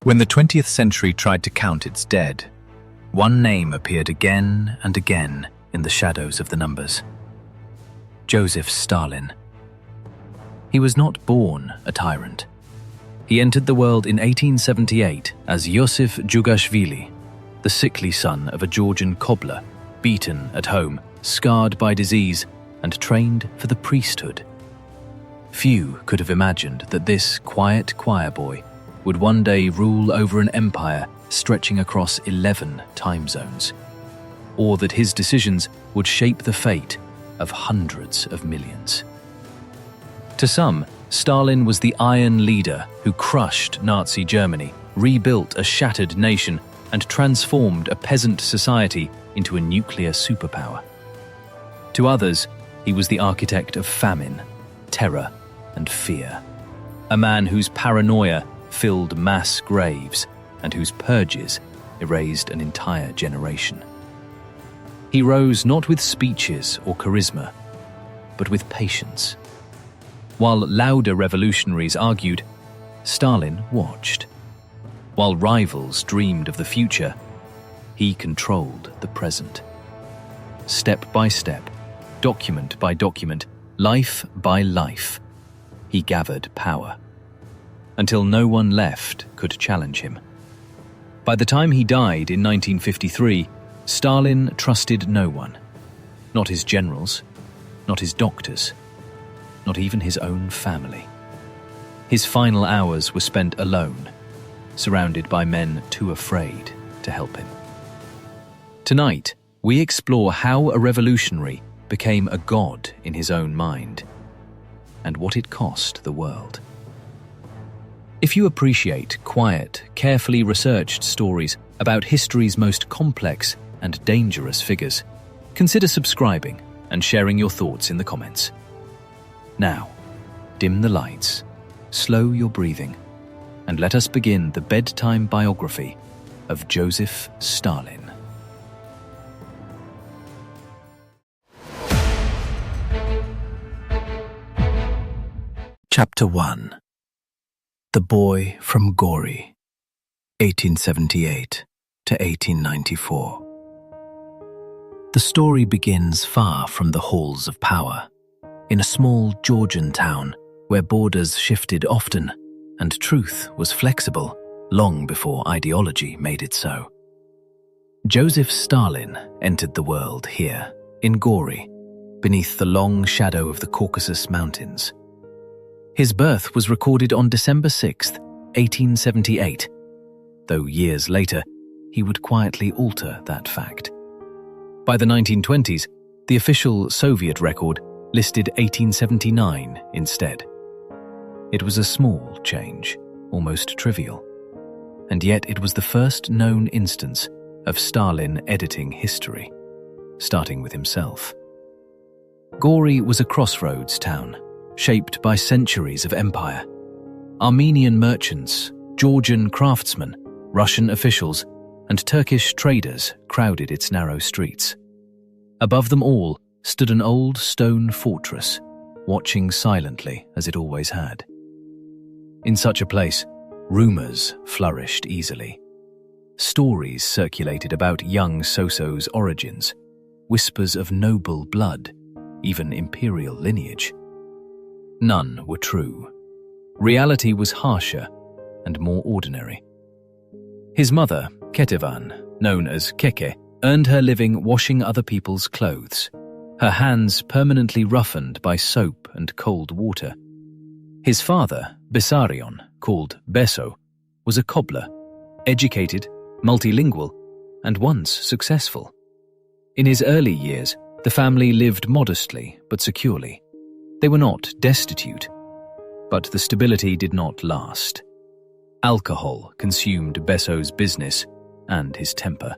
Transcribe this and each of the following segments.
When the 20th century tried to count its dead, one name appeared again and again in the shadows of the numbers: Joseph Stalin. He was not born a tyrant. He entered the world in 1878 as Yosif Jugashvili, the sickly son of a Georgian cobbler, beaten at home, scarred by disease, and trained for the priesthood. Few could have imagined that this quiet choir boy would one day rule over an empire stretching across 11 time zones, or that his decisions would shape the fate of hundreds of millions. To some, Stalin was the iron leader who crushed Nazi Germany, rebuilt a shattered nation, and transformed a peasant society into a nuclear superpower. To others, he was the architect of famine, terror, and fear. A man whose paranoia filled mass graves and whose purges erased an entire generation. He rose not with speeches or charisma, but with patience. While louder revolutionaries argued, Stalin watched. While rivals dreamed of the future, he controlled the present. Step by step, document by document, life by life, he gathered power, until no one left could challenge him. By the time he died in 1953, Stalin trusted no one. Not his generals, not his doctors, not even his own family. His final hours were spent alone, surrounded by men too afraid to help him. Tonight, we explore how a revolutionary became a god in his own mind, and what it cost the world. If you appreciate quiet, carefully researched stories about history's most complex and dangerous figures, consider subscribing and sharing your thoughts in the comments. Now, dim the lights, slow your breathing, and let us begin the bedtime biography of Joseph Stalin. Chapter 1. The Boy from Gori, 1878 to 1894. The story begins far from the halls of power, in a small Georgian town where borders shifted often and truth was flexible long before ideology made it so. Joseph Stalin entered the world here, in Gori, beneath the long shadow of the Caucasus Mountains. His birth was recorded on December 6, 1878, though years later he would quietly alter that fact. By the 1920s, the official Soviet record listed 1879 instead. It was a small change, almost trivial, and yet it was the first known instance of Stalin editing history, starting with himself. Gori was a crossroads town, shaped by centuries of empire. Armenian merchants, Georgian craftsmen, Russian officials, and Turkish traders crowded its narrow streets. Above them all stood an old stone fortress, watching silently as it always had. In such a place, rumors flourished easily. Stories circulated about young Soso's origins, whispers of noble blood, even imperial lineage. None were true. Reality was harsher and more ordinary. His mother, Ketevan, known as Keke, earned her living washing other people's clothes, her hands permanently roughened by soap and cold water. His father, Bessarion, called Besso, was a cobbler, educated, multilingual, and once successful. In his early years, the family lived modestly but securely. They were not destitute, but the stability did not last. Alcohol consumed Besso's business and his temper.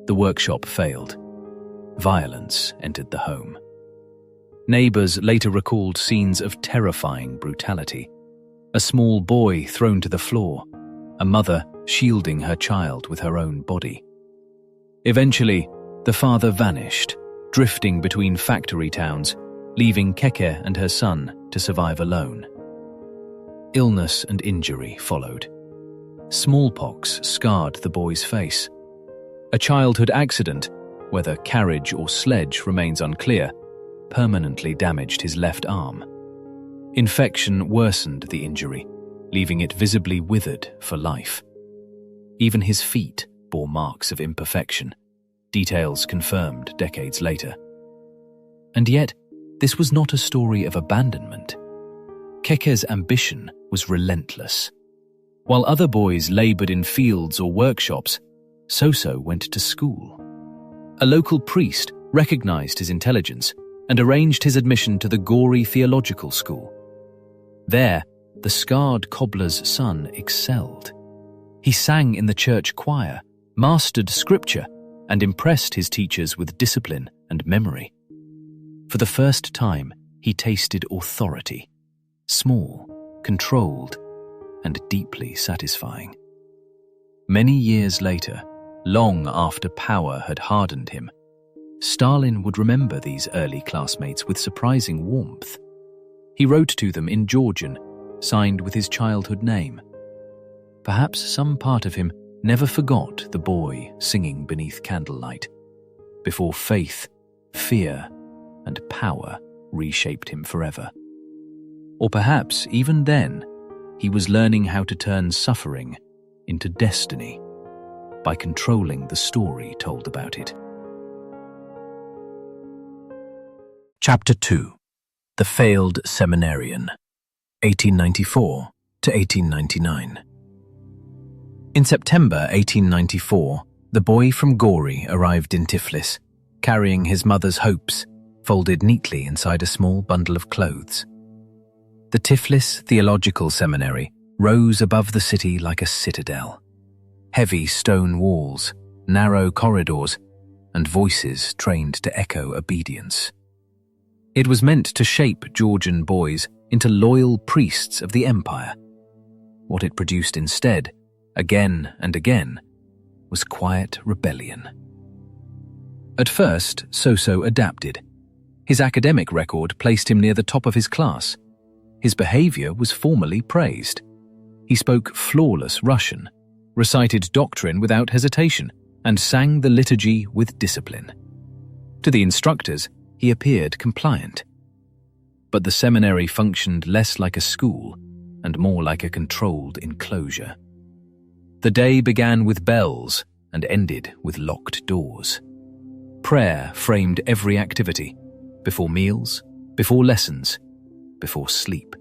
The workshop failed. Violence entered the home. Neighbors later recalled scenes of terrifying brutality. A small boy thrown to the floor, a mother shielding her child with her own body. Eventually, the father vanished, drifting between factory towns, leaving Keke and her son to survive alone. Illness and injury followed. Smallpox scarred the boy's face. A childhood accident, whether carriage or sledge remains unclear, permanently damaged his left arm. Infection worsened the injury, leaving it visibly withered for life. Even his feet bore marks of imperfection, details confirmed decades later. And yet, this was not a story of abandonment. Keke's ambition was relentless. While other boys labored in fields or workshops, Soso went to school. A local priest recognized his intelligence and arranged his admission to the Gori theological school. There, the scarred cobbler's son excelled. He sang in the church choir, mastered scripture, and impressed his teachers with discipline and memory. For the first time, he tasted authority, small, controlled, and deeply satisfying. Many years later, long after power had hardened him, Stalin would remember these early classmates with surprising warmth. He wrote to them in Georgian, signed with his childhood name. Perhaps some part of him never forgot the boy singing beneath candlelight, before faith, fear, and power reshaped him forever. Or perhaps even then, he was learning how to turn suffering into destiny by controlling the story told about it. Chapter 2. The Failed Seminarian, 1894 to 1899. In September 1894, the boy from Gori arrived in Tiflis, carrying his mother's hopes, folded neatly inside a small bundle of clothes. The Tiflis Theological Seminary rose above the city like a citadel. Heavy stone walls, narrow corridors, and voices trained to echo obedience. It was meant to shape Georgian boys into loyal priests of the empire. What it produced instead, again and again, was quiet rebellion. At first, Soso adapted. His academic record placed him near the top of his class. His behavior was formally praised. He spoke flawless Russian, recited doctrine without hesitation, and sang the liturgy with discipline. To the instructors, he appeared compliant. But the seminary functioned less like a school and more like a controlled enclosure. The day began with bells and ended with locked doors. Prayer framed every activity, before meals, before lessons, before sleep.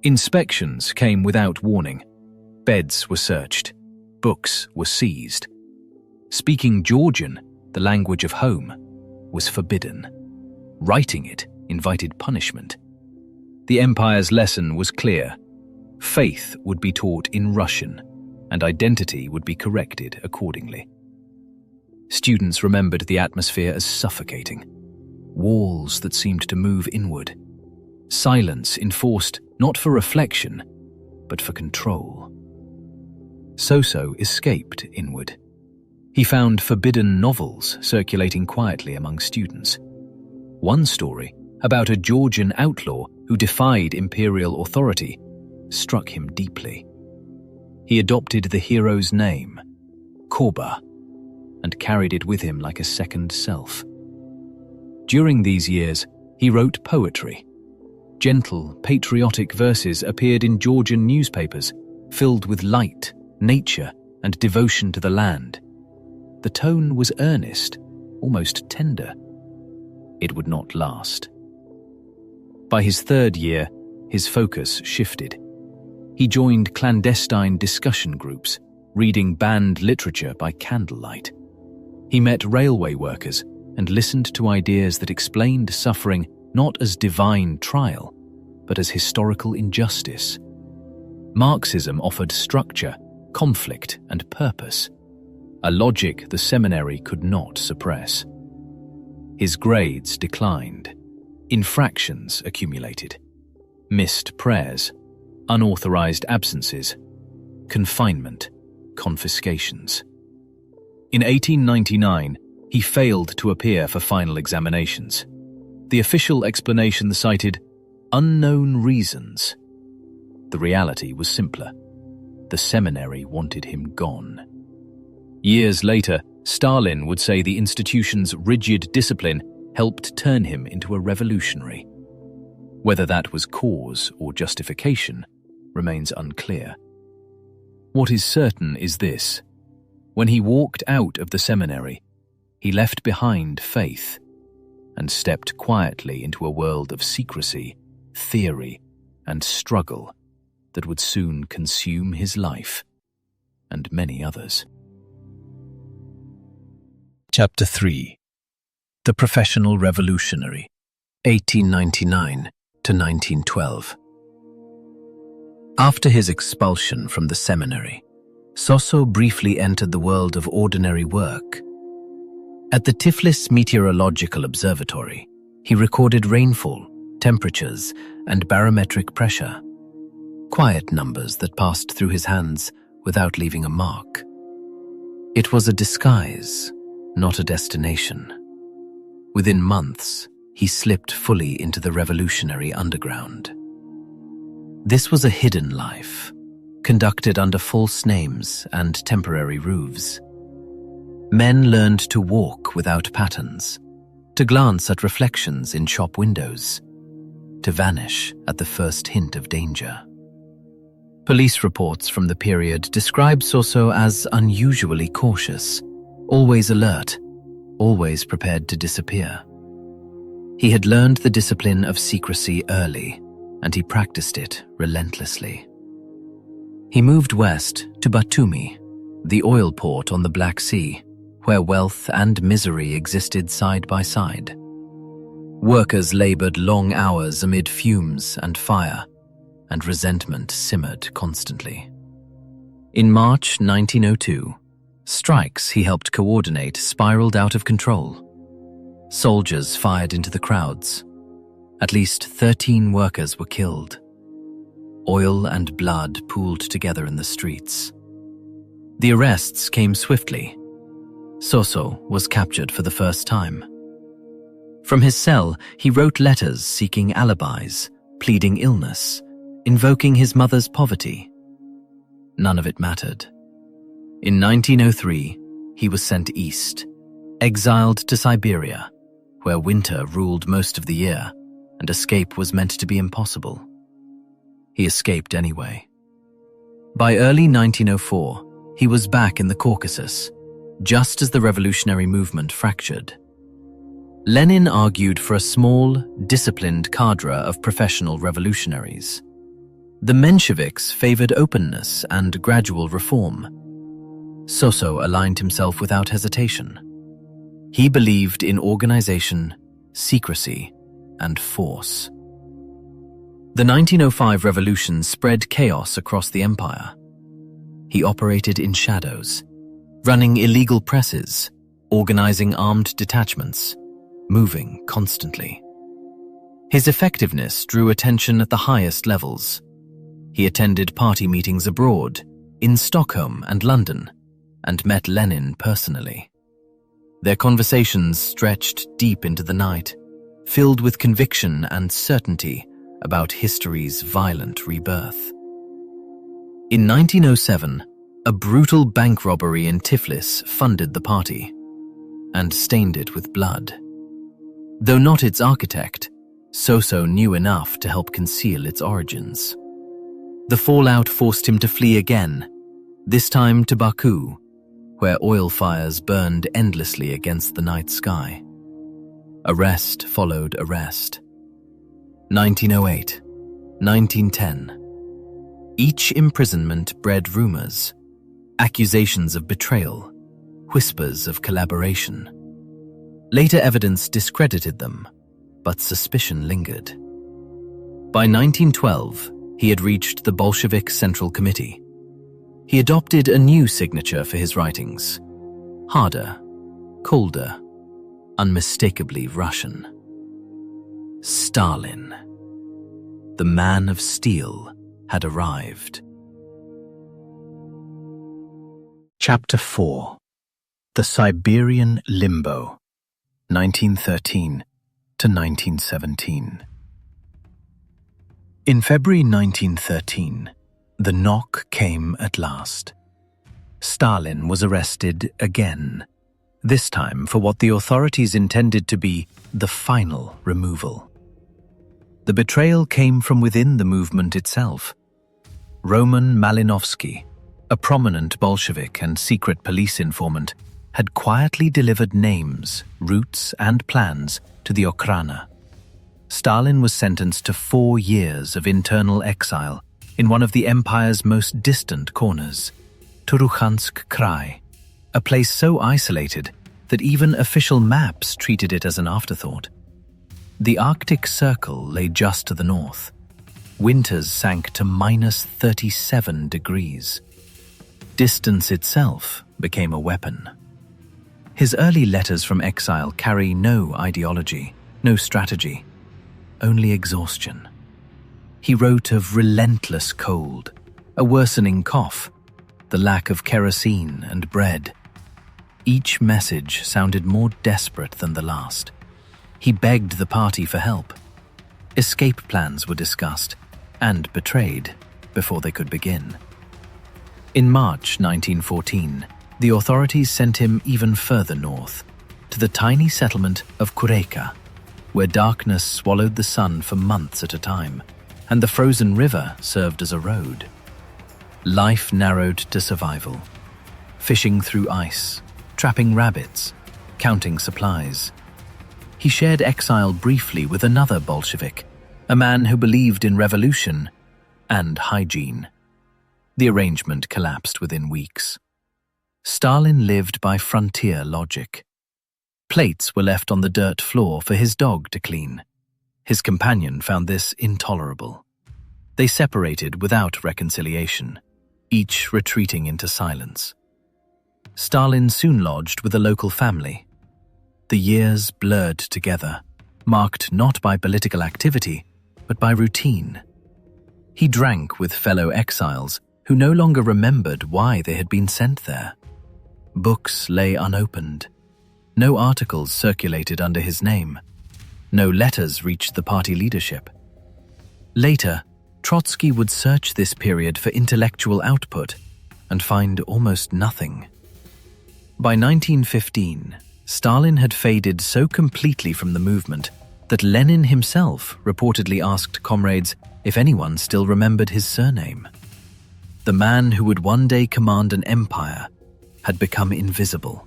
Inspections came without warning. Beds were searched. Books were seized. Speaking Georgian, the language of home, was forbidden. Writing it invited punishment. The empire's lesson was clear. Faith would be taught in Russian, and identity would be corrected accordingly. Students remembered the atmosphere as suffocating. Walls that seemed to move inward. Silence enforced not for reflection, but for control. Soso escaped inward. He found forbidden novels circulating quietly among students. One story, about a Georgian outlaw who defied imperial authority, struck him deeply. He adopted the hero's name, Korba, and carried it with him like a second self. During these years, he wrote poetry. Gentle, patriotic verses appeared in Georgian newspapers, filled with light, nature, and devotion to the land. The tone was earnest, almost tender. It would not last. By his third year, his focus shifted. He joined clandestine discussion groups, reading banned literature by candlelight. He met railway workers and listened to ideas that explained suffering not as divine trial, but as historical injustice. Marxism offered structure, conflict, and purpose, a logic the seminary could not suppress. His grades declined. Infractions accumulated. Missed prayers, unauthorized absences, confinement, confiscations. In 1899, he failed to appear for final examinations. The official explanation cited unknown reasons. The reality was simpler. The seminary wanted him gone. Years later, Stalin would say the institution's rigid discipline helped turn him into a revolutionary. Whether that was cause or justification remains unclear. What is certain is this: when he walked out of the seminary, he left behind faith and stepped quietly into a world of secrecy, theory, and struggle that would soon consume his life and many others. Chapter 3. The Professional Revolutionary, 1899 to 1912. After his expulsion from the seminary, Soso briefly entered the world of ordinary work. At the Tiflis Meteorological Observatory, he recorded rainfall, temperatures, and barometric pressure, quiet numbers that passed through his hands without leaving a mark. It was a disguise, not a destination. Within months, he slipped fully into the revolutionary underground. This was a hidden life, conducted under false names and temporary roofs. Men learned to walk without patterns, to glance at reflections in shop windows, to vanish at the first hint of danger. Police reports from the period describe Soso as unusually cautious, always alert, always prepared to disappear. He had learned the discipline of secrecy early, and he practiced it relentlessly. He moved west to Batumi, the oil port on the Black Sea, where wealth and misery existed side by side. Workers labored long hours amid fumes and fire, and resentment simmered constantly. In March 1902, strikes he helped coordinate spiraled out of control. Soldiers fired into the crowds. At least 13 workers were killed. Oil and blood pooled together in the streets. The arrests came swiftly. Soso was captured for the first time. From his cell, he wrote letters seeking alibis, pleading illness, invoking his mother's poverty. None of it mattered. In 1903, he was sent east, exiled to Siberia, where winter ruled most of the year, and escape was meant to be impossible. He escaped anyway. By early 1904, he was back in the Caucasus, just as the revolutionary movement fractured. Lenin argued for a small, disciplined cadre of professional revolutionaries. The Mensheviks favored openness and gradual reform. Soso aligned himself without hesitation. He believed in organization, secrecy, and force. The 1905 revolution spread chaos across the empire. He operated in shadows, running illegal presses, organizing armed detachments, moving constantly. His effectiveness drew attention at the highest levels. He attended party meetings abroad, in Stockholm and London, and met Lenin personally. Their conversations stretched deep into the night, filled with conviction and certainty about history's violent rebirth. In 1907, a brutal bank robbery in Tiflis funded the party and stained it with blood. Though not its architect, Soso knew enough to help conceal its origins. The fallout forced him to flee again, this time to Baku, where oil fires burned endlessly against the night sky. Arrest followed arrest. 1908, 1910. Each imprisonment bred rumors, accusations of betrayal, whispers of collaboration. Later evidence discredited them, but suspicion lingered. By 1912, he had reached the Bolshevik Central Committee. He adopted a new signature for his writings: harder, colder, unmistakably Russian. Stalin. The man of steel had arrived. Chapter 4. The Siberian Limbo, 1913 to 1917. In February 1913, The knock came at last. Stalin was arrested again, this time for what the authorities intended to be the final removal. The betrayal came from within the movement itself. Roman Malinovsky, a prominent Bolshevik and secret police informant, had quietly delivered names, routes, and plans to the Okhrana. Stalin was sentenced to 4 years of internal exile in one of the empire's most distant corners, Turukhansk Krai, a place so isolated that even official maps treated it as an afterthought. The Arctic Circle lay just to the north. Winters sank to -37 degrees. Distance itself became a weapon. His early letters from exile carry no ideology, no strategy, only exhaustion. He wrote of relentless cold, a worsening cough, the lack of kerosene and bread. Each message sounded more desperate than the last. He begged the party for help. Escape plans were discussed and betrayed before they could begin. In March 1914, the authorities sent him even further north, to the tiny settlement of Kureka, where darkness swallowed the sun for months at a time, and the frozen river served as a road. Life narrowed to survival, fishing through ice, trapping rabbits, counting supplies. He shared exile briefly with another Bolshevik, a man who believed in revolution and hygiene. The arrangement collapsed within weeks. Stalin lived by frontier logic. Plates were left on the dirt floor for his dog to clean. His companion found this intolerable. They separated without reconciliation, each retreating into silence. Stalin soon lodged with a local family. The years blurred together, marked not by political activity, but by routine. He drank with fellow exiles who no longer remembered why they had been sent there. Books lay unopened. No articles circulated under his name. No letters reached the party leadership. Later, Trotsky would search this period for intellectual output and find almost nothing. By 1915, Stalin had faded so completely from the movement that Lenin himself reportedly asked comrades if anyone still remembered his surname. The man who would one day command an empire had become invisible,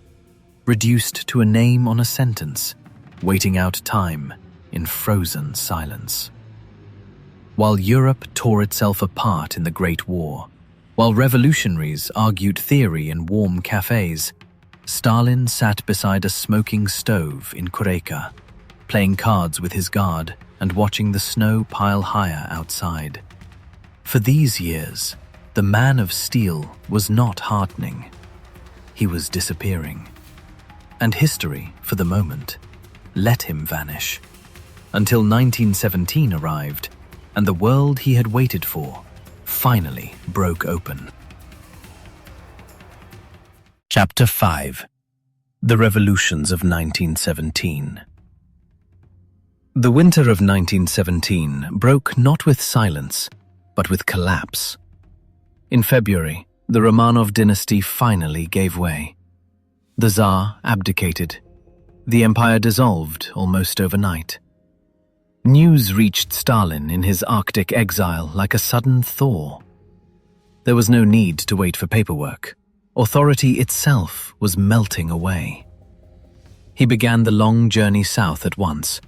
reduced to a name on a sentence, waiting out time in frozen silence. While Europe tore itself apart in the Great War, while revolutionaries argued theory in warm cafes, Stalin sat beside a smoking stove in Kureka, playing cards with his guard and watching the snow pile higher outside. For these years, the man of steel was not hardening. He was disappearing. And history, for the moment, let him vanish. Until 1917 arrived, and the world he had waited for finally broke open. Chapter 5. The Revolutions of 1917. The winter of 1917 broke not with silence, but with collapse. In February, the Romanov dynasty finally gave way. The Tsar abdicated. The empire dissolved almost overnight. News reached Stalin in his Arctic exile like a sudden thaw. There was no need to wait for paperwork. Authority itself was melting away. He began the long journey south at once,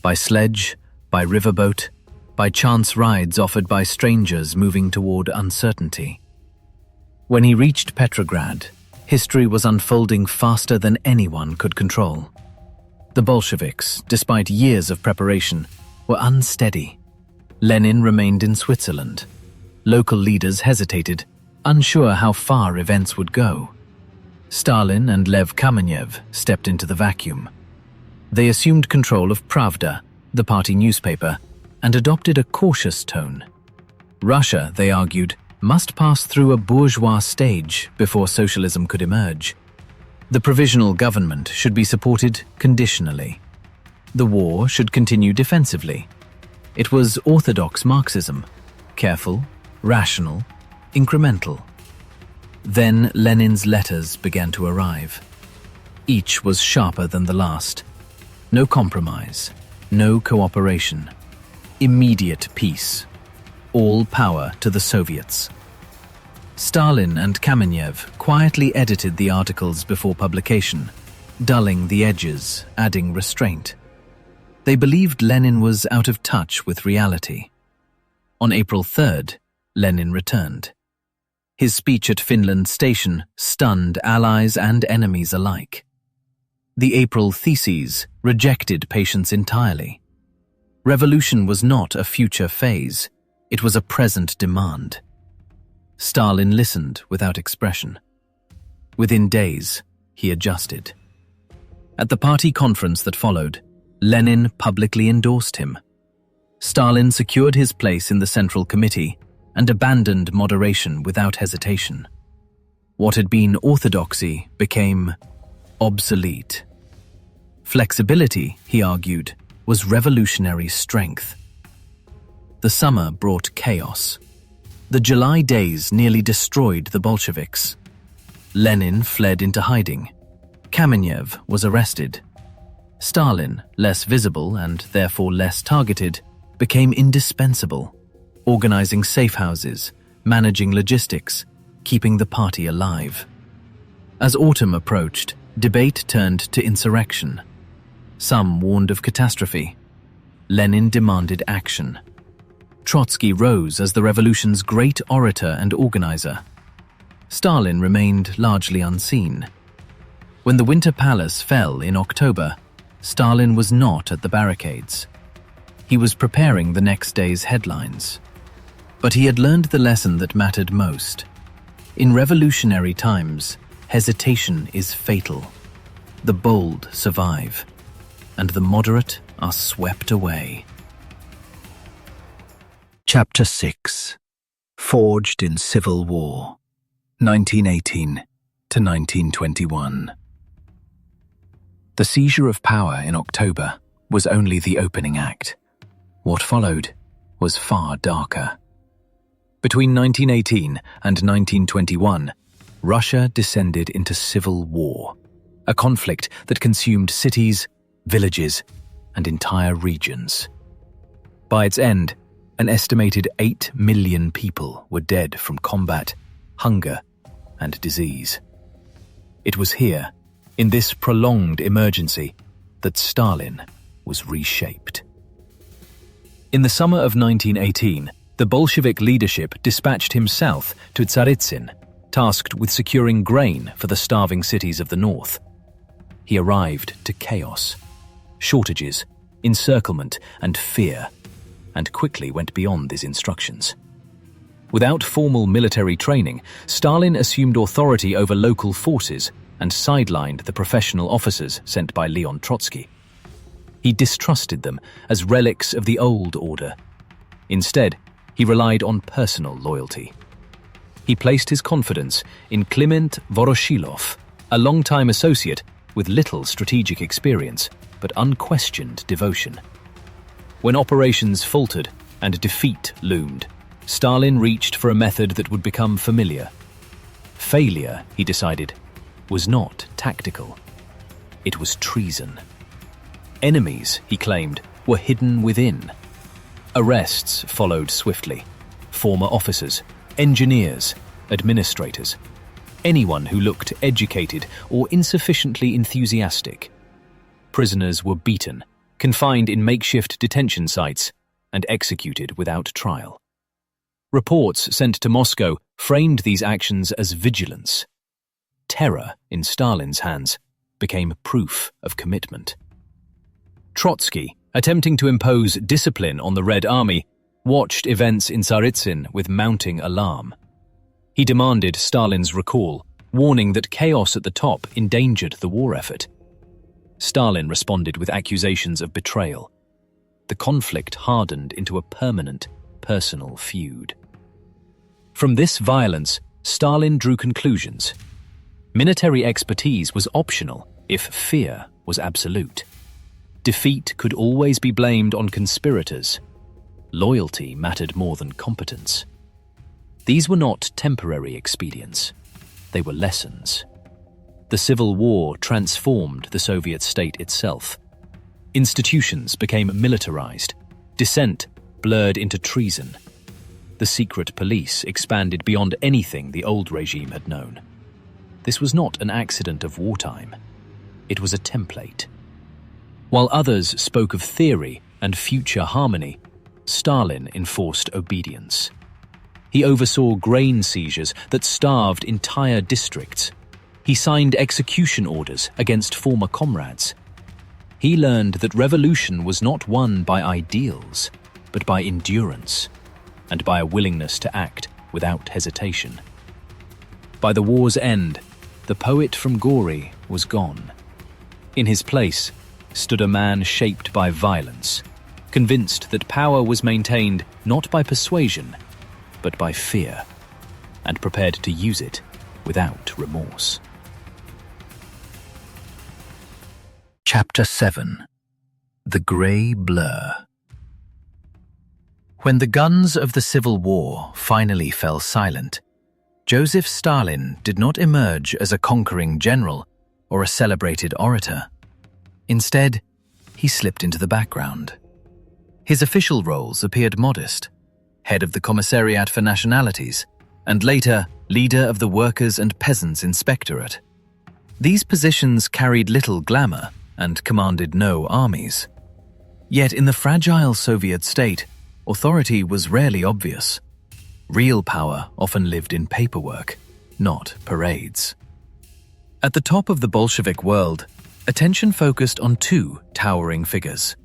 by sledge, by riverboat, by chance rides offered by strangers moving toward uncertainty. When he reached Petrograd, history was unfolding faster than anyone could control. The Bolsheviks, despite years of preparation, were unsteady. Lenin remained in Switzerland. Local leaders hesitated, unsure how far events would go. Stalin and Lev Kamenev stepped into the vacuum. They assumed control of Pravda, the party newspaper, and adopted a cautious tone. Russia, they argued, must pass through a bourgeois stage before socialism could emerge. The provisional government should be supported conditionally. The war should continue defensively. It was orthodox Marxism, careful, rational, incremental. Then Lenin's letters began to arrive. Each was sharper than the last. No compromise, no cooperation. Immediate peace. All power to the Soviets. Stalin and Kamenev quietly edited the articles before publication, dulling the edges, adding restraint. They believed Lenin was out of touch with reality. On April 3rd, Lenin returned. His speech at Finland Station stunned allies and enemies alike. The April theses rejected patience entirely. Revolution was not a future phase, it was a present demand. Stalin listened without expression. Within days, he adjusted. At the party conference that followed, Lenin publicly endorsed him. Stalin secured his place in the Central Committee and abandoned moderation without hesitation. What had been orthodoxy became obsolete. Flexibility, he argued, was revolutionary strength. The summer brought chaos. The July days nearly destroyed the Bolsheviks. Lenin fled into hiding. Kamenev was arrested. Stalin, less visible and therefore less targeted, became indispensable, organizing safe houses, managing logistics, keeping the party alive. As autumn approached, debate turned to insurrection. Some warned of catastrophe. Lenin demanded action. Trotsky rose as the revolution's great orator and organizer. Stalin remained largely unseen. When the Winter Palace fell in October, Stalin was not at the barricades. He was preparing the next day's headlines. But he had learned the lesson that mattered most. In revolutionary times, hesitation is fatal. The bold survive, and the moderate are swept away. Chapter 6. Forged in Civil War, 1918 to 1921. The seizure of power in October was only the opening act. What followed was far darker. Between 1918 and 1921, Russia descended into civil war, a conflict that consumed cities, villages, and entire regions. By its end, an estimated 8 million people were dead from combat, hunger, and disease. It was here, in this prolonged emergency, that Stalin was reshaped. In the summer of 1918, the Bolshevik leadership dispatched him south to Tsaritsyn, tasked with securing grain for the starving cities of the north. He arrived to chaos, shortages, encirclement, and fear, and quickly went beyond his instructions. Without formal military training, Stalin assumed authority over local forces and sidelined the professional officers sent by Leon Trotsky. He distrusted them as relics of the old order. Instead, he relied on personal loyalty. He placed his confidence in Kliment Voroshilov, a longtime associate with little strategic experience but unquestioned devotion. When operations faltered and defeat loomed, Stalin reached for a method that would become familiar. Failure, he decided, was not tactical. It was treason. Enemies, he claimed, were hidden within. Arrests followed swiftly. Former officers, engineers, administrators, anyone who looked educated or insufficiently enthusiastic. Prisoners were beaten, confined in makeshift detention sites, and executed without trial. Reports sent to Moscow framed these actions as vigilance. Terror, in Stalin's hands, became proof of commitment. Trotsky, attempting to impose discipline on the Red Army, watched events in Tsaritsyn with mounting alarm. He demanded Stalin's recall, warning that chaos at the top endangered the war effort. Stalin responded with accusations of betrayal. The conflict hardened into a permanent, personal feud. From this violence, Stalin drew conclusions. Military expertise was optional if fear was absolute. Defeat could always be blamed on conspirators. Loyalty mattered more than competence. These were not temporary expedients. They were lessons. The Civil War transformed the Soviet state itself. Institutions became militarized. Dissent blurred into treason. The secret police expanded beyond anything the old regime had known. This was not an accident of wartime. It was a template. While others spoke of theory and future harmony, Stalin enforced obedience. He oversaw grain seizures that starved entire districts. He signed execution orders against former comrades. He learned that revolution was not won by ideals, but by endurance, and by a willingness to act without hesitation. By the war's end, the poet from Gori was gone. In his place stood a man shaped by violence, convinced that power was maintained not by persuasion, but by fear, and prepared to use it without remorse. Chapter 7. The Grey Blur. When the guns of the Civil War finally fell silent, Joseph Stalin did not emerge as a conquering general or a celebrated orator. Instead, he slipped into the background. His official roles appeared modest: head of the Commissariat for Nationalities, and later leader of the Workers' and Peasants' Inspectorate. These positions carried little glamour and commanded no armies. Yet in the fragile Soviet state, authority was rarely obvious. Real power often lived in paperwork, not parades. At the top of the Bolshevik world, attention focused on two towering figures: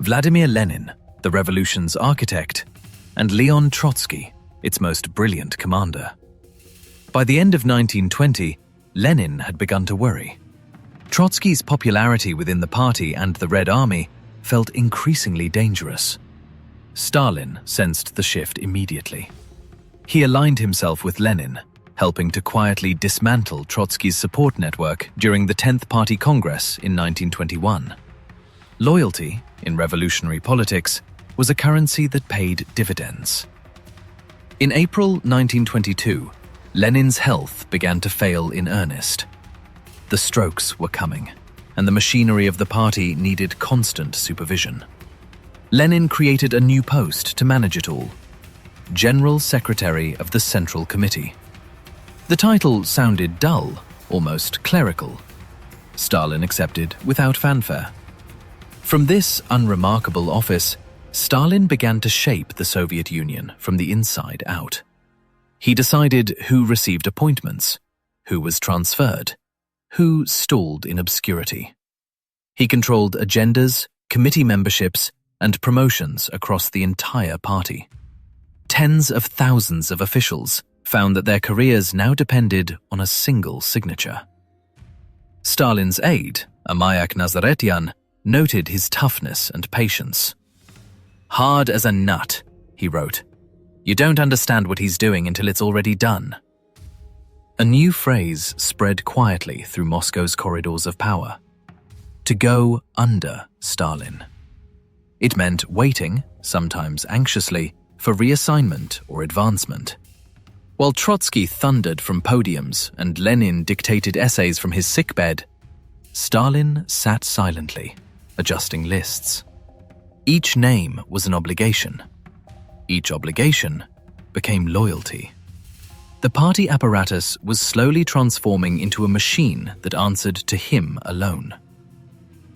Vladimir Lenin, the revolution's architect, and Leon Trotsky, its most brilliant commander. By the end of 1920, Lenin had begun to worry. Trotsky's popularity within the party and the Red Army felt increasingly dangerous. Stalin sensed the shift immediately. He aligned himself with Lenin, helping to quietly dismantle Trotsky's support network during the 10th Party Congress in 1921. Loyalty, in revolutionary politics, was a currency that paid dividends. In April 1922, Lenin's health began to fail in earnest. The strokes were coming, and the machinery of the party needed constant supervision. Lenin created a new post to manage it all: General Secretary of the Central Committee. The title sounded dull, almost clerical. Stalin accepted without fanfare. From this unremarkable office, Stalin began to shape the Soviet Union from the inside out. He decided who received appointments, who was transferred, who stalled in obscurity. He controlled agendas, committee memberships, and promotions across the entire party. Tens of thousands of officials found that their careers now depended on a single signature. Stalin's aide, Amayak Nazaretian, noted his toughness and patience. "Hard as a nut," he wrote. "You don't understand what he's doing until it's already done." A new phrase spread quietly through Moscow's corridors of power: to go under Stalin. It meant waiting, sometimes anxiously, for reassignment or advancement. While Trotsky thundered from podiums and Lenin dictated essays from his sickbed, Stalin sat silently, adjusting lists. Each name was an obligation. Each obligation became loyalty. The party apparatus was slowly transforming into a machine that answered to him alone.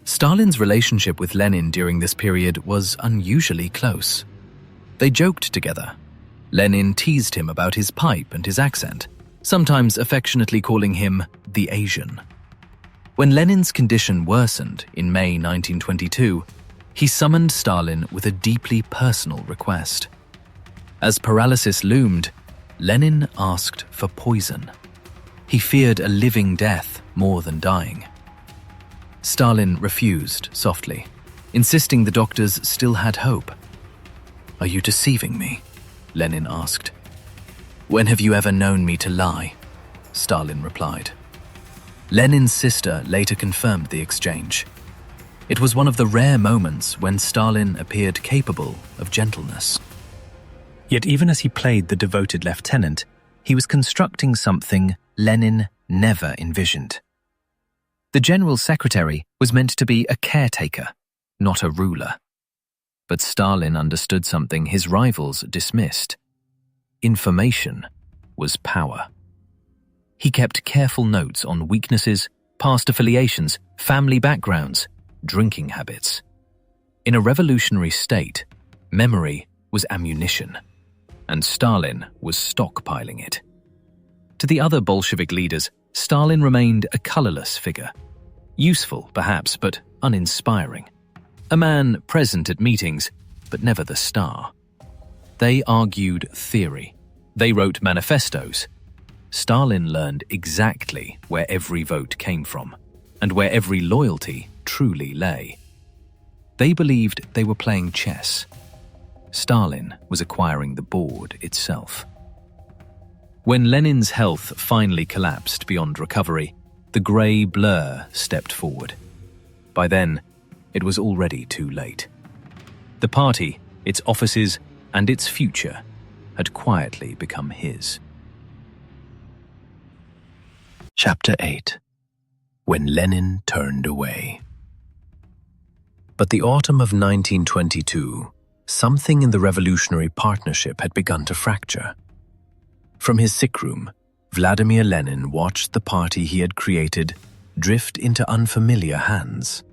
Stalin's relationship with Lenin during this period was unusually close. They joked together. Lenin teased him about his pipe and his accent, sometimes affectionately calling him the Asian. When Lenin's condition worsened in May 1922, he summoned Stalin with a deeply personal request. As paralysis loomed, Lenin asked for poison. He feared a living death more than dying. Stalin refused softly, insisting the doctors still had hope. "Are you deceiving me?" Lenin asked. "When have you ever known me to lie?" Stalin replied. Lenin's sister later confirmed the exchange. It was one of the rare moments when Stalin appeared capable of gentleness. Yet even as he played the devoted lieutenant, he was constructing something Lenin never envisioned. The General Secretary was meant to be a caretaker, not a ruler. But Stalin understood something his rivals dismissed. Information was power. He kept careful notes on weaknesses, past affiliations, family backgrounds, drinking habits. In a revolutionary state, memory was ammunition, and Stalin was stockpiling it. To the other Bolshevik leaders, Stalin remained a colorless figure. Useful, perhaps, but uninspiring. A man present at meetings, but never the star. They argued theory. They wrote manifestos. Stalin learned exactly where every vote came from, and where every loyalty truly lay. They believed they were playing chess. Stalin was acquiring the board itself. When Lenin's health finally collapsed beyond recovery, the grey blur stepped forward. By then, it was already too late. The party, its offices, and its future had quietly become his. Chapter 8. When Lenin Turned Away. But the autumn of 1922, something in the revolutionary partnership had begun to fracture. From his sick room, Vladimir Lenin watched the party he had created drift into unfamiliar hands.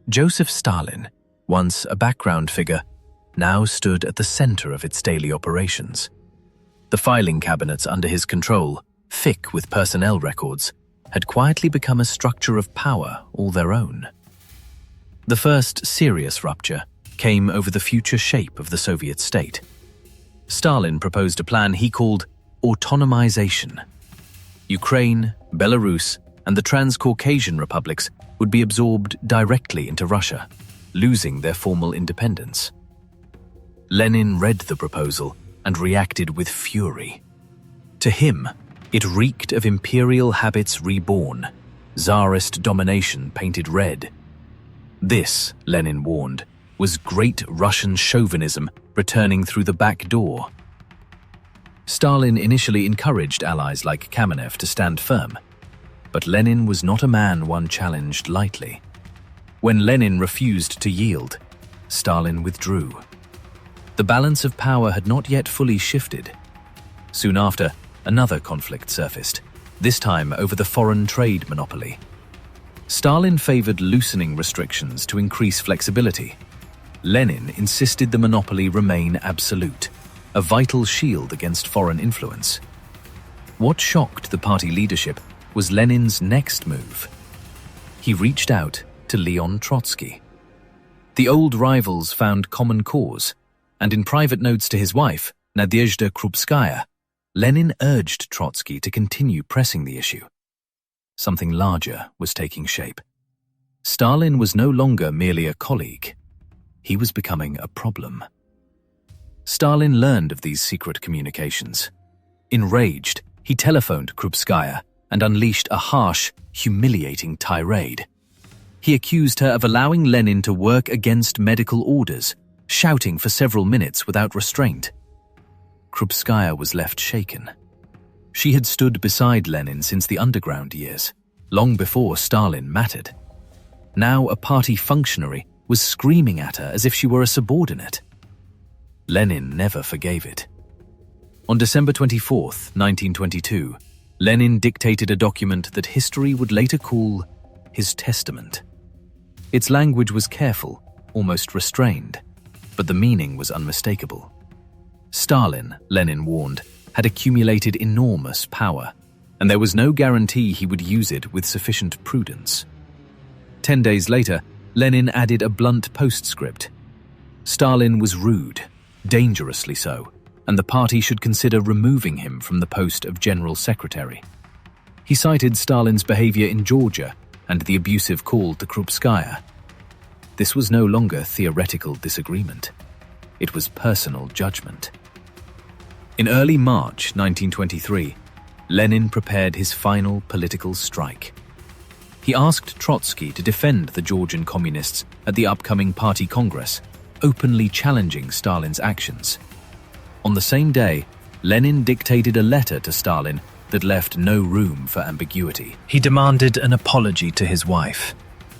Joseph Stalin, once a background figure, now stood at the center of its daily operations. The filing cabinets under his control, thick with personnel records, had quietly become a structure of power all their own. The first serious rupture came over the future shape of the Soviet state. Stalin proposed a plan he called autonomization. Ukraine, Belarus, and the Transcaucasian republics would be absorbed directly into Russia, losing their formal independence. Lenin read the proposal and reacted with fury. To him, it reeked of imperial habits reborn, Tsarist domination painted red. This, Lenin warned, was great Russian chauvinism returning through the back door. Stalin initially encouraged allies like Kamenev to stand firm, but Lenin was not a man one challenged lightly. When Lenin refused to yield, Stalin withdrew. The balance of power had not yet fully shifted. Soon after, another conflict surfaced, this time over the foreign trade monopoly. Stalin favored loosening restrictions to increase flexibility. Lenin insisted the monopoly remain absolute, a vital shield against foreign influence. What shocked the party leadership was Lenin's next move. He reached out to Leon Trotsky. The old rivals found common cause, and in private notes to his wife, Nadezhda Krupskaya, Lenin urged Trotsky to continue pressing the issue. Something larger was taking shape. Stalin was no longer merely a colleague. He was becoming a problem. Stalin learned of these secret communications. Enraged, he telephoned Krupskaya and unleashed a harsh, humiliating tirade. He accused her of allowing Lenin to work against medical orders, shouting for several minutes without restraint. Krupskaya was left shaken. She had stood beside Lenin since the underground years, long before Stalin mattered. Now a party functionary was screaming at her as if she were a subordinate. Lenin never forgave it. On December 24, 1922, Lenin dictated a document that history would later call his testament. Its language was careful, almost restrained, but the meaning was unmistakable. Stalin, Lenin warned, had accumulated enormous power, and there was no guarantee he would use it with sufficient prudence. 10 days later, Lenin added a blunt postscript. Stalin was rude, dangerously so, and the party should consider removing him from the post of General Secretary. He cited Stalin's behavior in Georgia and the abusive call to Krupskaya. This was no longer theoretical disagreement. It was personal judgment. In early March 1923, Lenin prepared his final political strike. He asked Trotsky to defend the Georgian communists at the upcoming party congress, openly challenging Stalin's actions. On the same day, Lenin dictated a letter to Stalin that left no room for ambiguity. He demanded an apology to his wife,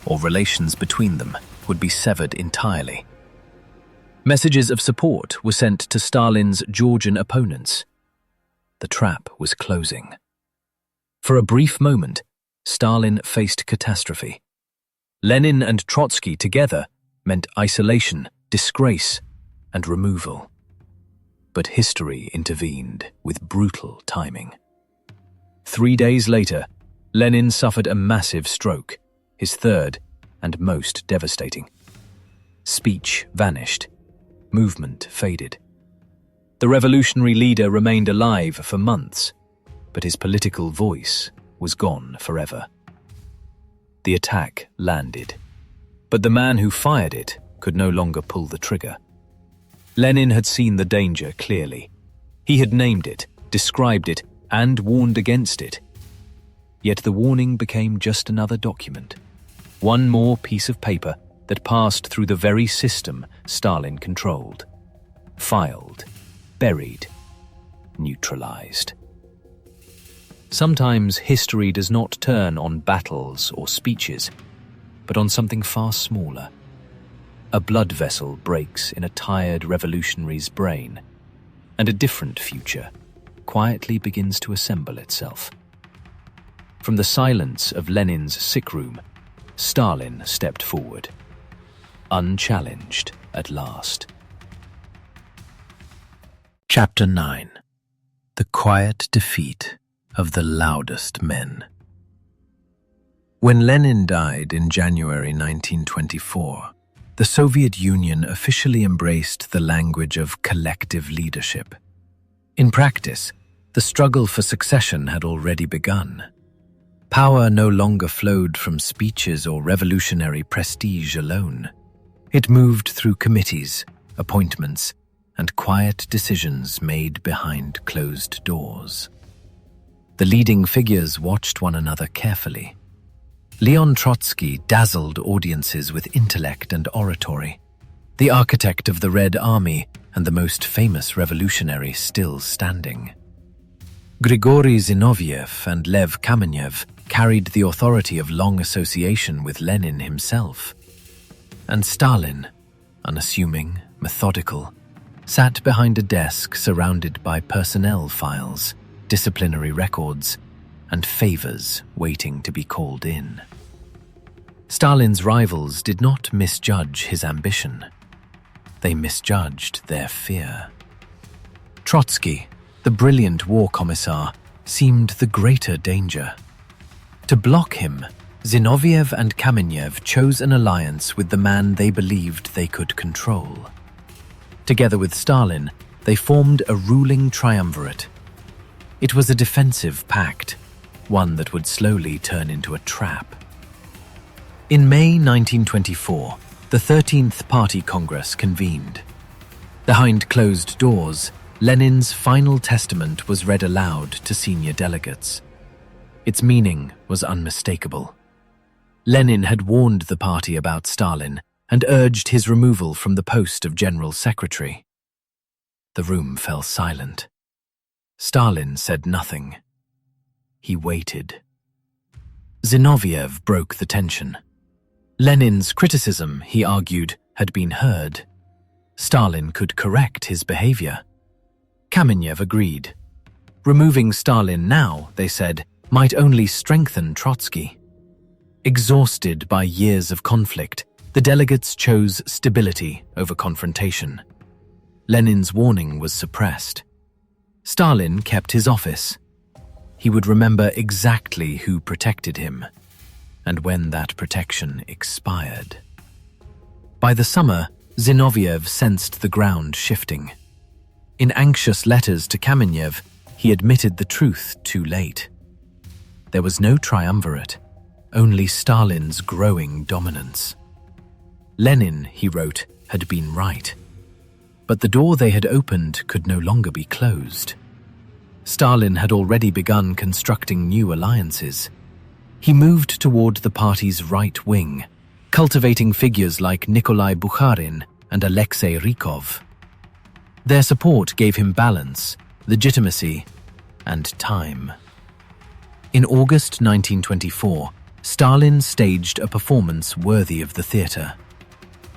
or relations between them would be severed entirely. Messages of support were sent to Stalin's Georgian opponents. The trap was closing. For a brief moment, Stalin faced catastrophe. Lenin and Trotsky together meant isolation, disgrace, and removal. But history intervened with brutal timing. 3 days later, Lenin suffered a massive stroke, his third and most devastating. Speech vanished. Movement faded. The revolutionary leader remained alive for months, but his political voice was gone forever. The attack landed, but the man who fired it could no longer pull the trigger. Lenin had seen the danger clearly. He had named it, described it, and warned against it. Yet the warning became just another document, one more piece of paper that passed through the very system Stalin controlled. Filed, buried, neutralized. Sometimes history does not turn on battles or speeches, but on something far smaller. A blood vessel breaks in a tired revolutionary's brain, and a different future quietly begins to assemble itself. From the silence of Lenin's sick room, Stalin stepped forward, unchallenged at last. Chapter 9. The Quiet Defeat of the Loudest Men. When Lenin died in January 1924, the Soviet Union officially embraced the language of collective leadership. In practice, the struggle for succession had already begun. Power no longer flowed from speeches or revolutionary prestige alone. It moved through committees, appointments, and quiet decisions made behind closed doors. The leading figures watched one another carefully. Leon Trotsky dazzled audiences with intellect and oratory, the architect of the Red Army and the most famous revolutionary still standing. Grigory Zinoviev and Lev Kamenev carried the authority of long association with Lenin himself. And Stalin, unassuming, methodical, sat behind a desk surrounded by personnel files, disciplinary records, and favors waiting to be called in. Stalin's rivals did not misjudge his ambition. They misjudged their fear. Trotsky, the brilliant war commissar, seemed the greater danger. To block him, Zinoviev and Kamenev chose an alliance with the man they believed they could control. Together with Stalin, they formed a ruling triumvirate. It was a defensive pact, one that would slowly turn into a trap. In May 1924, the 13th Party Congress convened. Behind closed doors, Lenin's final testament was read aloud to senior delegates. Its meaning was unmistakable. Lenin had warned the party about Stalin and urged his removal from the post of General Secretary. The room fell silent. Stalin said nothing. He waited. Zinoviev broke the tension. Lenin's criticism, he argued, had been heard. Stalin could correct his behavior. Kamenev agreed. Removing Stalin now, they said, might only strengthen Trotsky. Exhausted by years of conflict, the delegates chose stability over confrontation. Lenin's warning was suppressed. Stalin kept his office. He would remember exactly who protected him, and when that protection expired. By the summer, Zinoviev sensed the ground shifting. In anxious letters to Kamenev, he admitted the truth too late. There was no triumvirate, only Stalin's growing dominance. Lenin, he wrote, had been right. But the door they had opened could no longer be closed. Stalin had already begun constructing new alliances. He moved toward the party's right wing, cultivating figures like Nikolai Bukharin and Alexei Rykov. Their support gave him balance, legitimacy, and time. In August 1924, Stalin staged a performance worthy of the theater.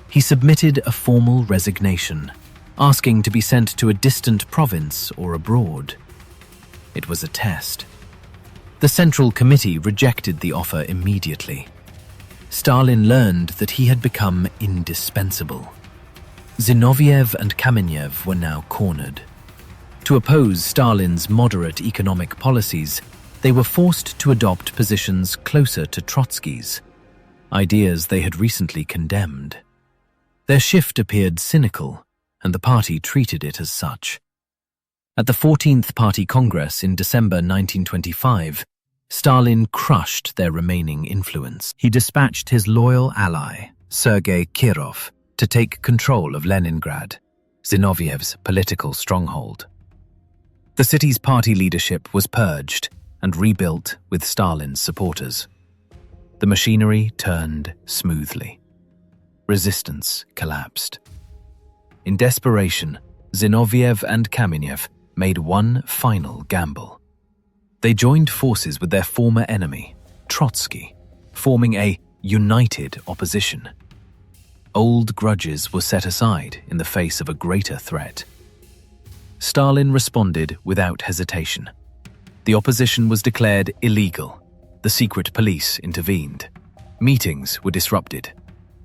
He submitted a formal resignation, asking to be sent to a distant province or abroad. It was a test. The Central Committee rejected the offer immediately. Stalin learned that he had become indispensable. Zinoviev and Kamenev were now cornered. To oppose Stalin's moderate economic policies, they were forced to adopt positions closer to Trotsky's, ideas they had recently condemned. Their shift appeared cynical, and the party treated it as such. At the 14th Party Congress in December 1925, Stalin crushed their remaining influence. He dispatched his loyal ally, Sergei Kirov, to take control of Leningrad, Zinoviev's political stronghold. The city's party leadership was purged and rebuilt with Stalin's supporters. The machinery turned smoothly. Resistance collapsed. In desperation, Zinoviev and Kamenev made one final gamble. They joined forces with their former enemy, Trotsky, forming a united opposition. Old grudges were set aside in the face of a greater threat. Stalin responded without hesitation. The opposition was declared illegal. The secret police intervened. Meetings were disrupted.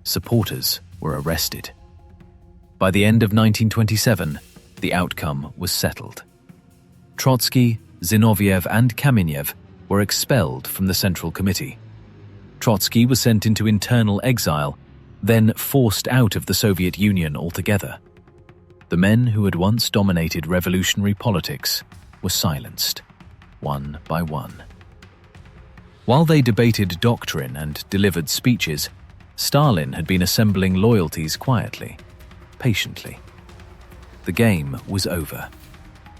Supporters were arrested. By the end of 1927, the outcome was settled. Trotsky, Zinoviev, and Kamenev were expelled from the Central Committee. Trotsky was sent into internal exile, then forced out of the Soviet Union altogether. The men who had once dominated revolutionary politics were silenced, one by one. While they debated doctrine and delivered speeches, Stalin had been assembling loyalties quietly, patiently. The game was over.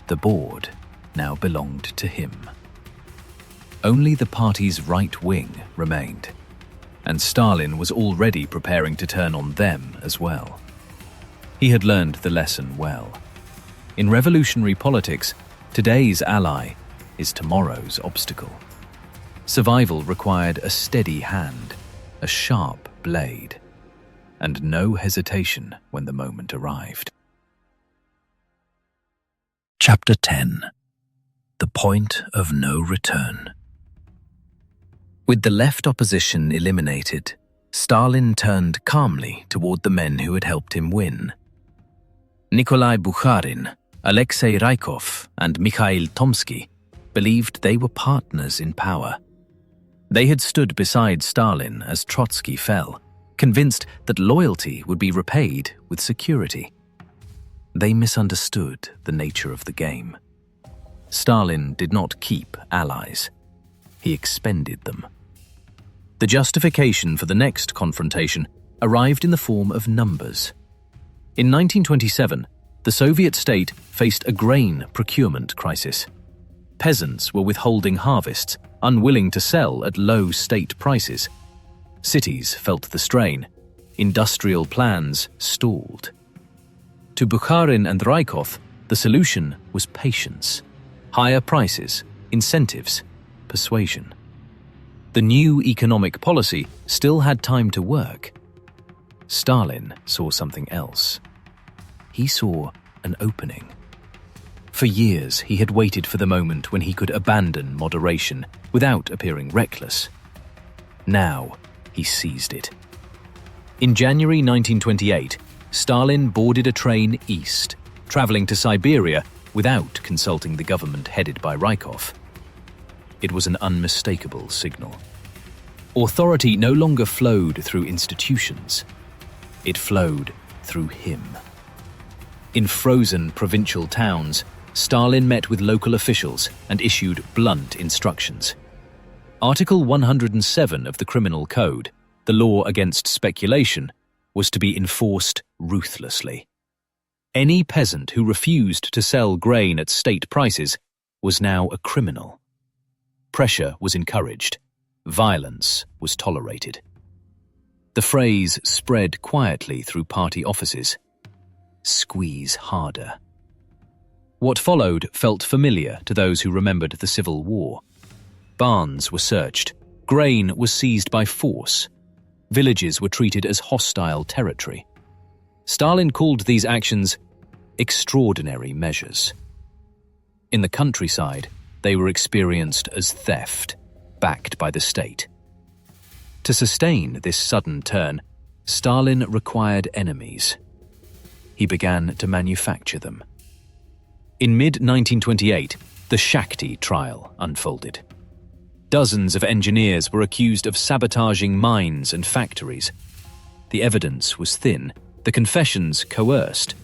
The board now belonged to him. Only the party's right wing remained, and Stalin was already preparing to turn on them as well. He had learned the lesson well. In revolutionary politics, today's ally is tomorrow's obstacle. Survival required a steady hand, a sharp blade, and no hesitation when the moment arrived. Chapter 10. The Point of No Return. With the left opposition eliminated, Stalin turned calmly toward the men who had helped him win. Nikolai Bukharin, Alexei Rykov, and Mikhail Tomsky believed they were partners in power. They had stood beside Stalin as Trotsky fell, convinced that loyalty would be repaid with security. They misunderstood the nature of the game. Stalin did not keep allies. He expended them. The justification for the next confrontation arrived in the form of numbers. In 1927, the Soviet state faced a grain procurement crisis. Peasants were withholding harvests, unwilling to sell at low state prices. Cities felt the strain. Industrial plans stalled. To Bukharin and Rykov, the solution was patience. Higher prices, incentives, persuasion. The new economic policy still had time to work. Stalin saw something else. He saw an opening. For years, he had waited for the moment when he could abandon moderation without appearing reckless. Now, he seized it. In January 1928, Stalin boarded a train east, traveling to Siberia without consulting the government headed by Rykov. It was an unmistakable signal. Authority no longer flowed through institutions. It flowed through him. In frozen provincial towns, Stalin met with local officials and issued blunt instructions. Article 107 of the Criminal Code, the law against speculation, was to be enforced ruthlessly. Any peasant who refused to sell grain at state prices was now a criminal. Pressure was encouraged. Violence was tolerated. The phrase spread quietly through party offices. Squeeze harder. What followed felt familiar to those who remembered the Civil War. Barns were searched, grain was seized by force, villages were treated as hostile territory. Stalin called these actions extraordinary measures. In the countryside, they were experienced as theft, backed by the state. To sustain this sudden turn, Stalin required enemies. He began to manufacture them. In mid-1928, the Shakti trial unfolded. Dozens of engineers were accused of sabotaging mines and factories. The evidence was thin, the confessions coerced,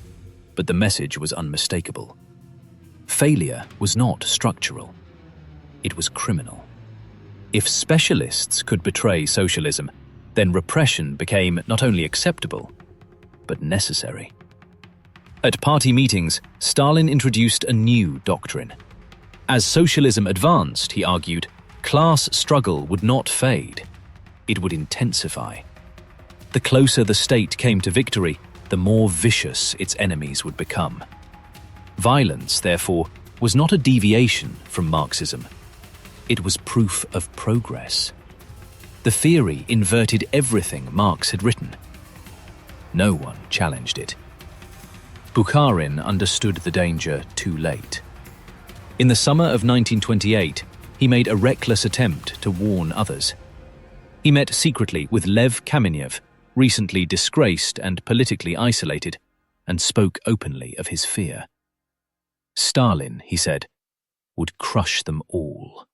but the message was unmistakable. Failure was not structural. It was criminal. If specialists could betray socialism, then repression became not only acceptable, but necessary. At party meetings, Stalin introduced a new doctrine. As socialism advanced, he argued, class struggle would not fade. It would intensify. The closer the state came to victory, the more vicious its enemies would become. Violence, therefore, was not a deviation from Marxism. It was proof of progress. The theory inverted everything Marx had written. No one challenged it. Bukharin understood the danger too late. In the summer of 1928, he made a reckless attempt to warn others. He met secretly with Lev Kamenev, recently disgraced and politically isolated, and spoke openly of his fear. Stalin, he said, would crush them all.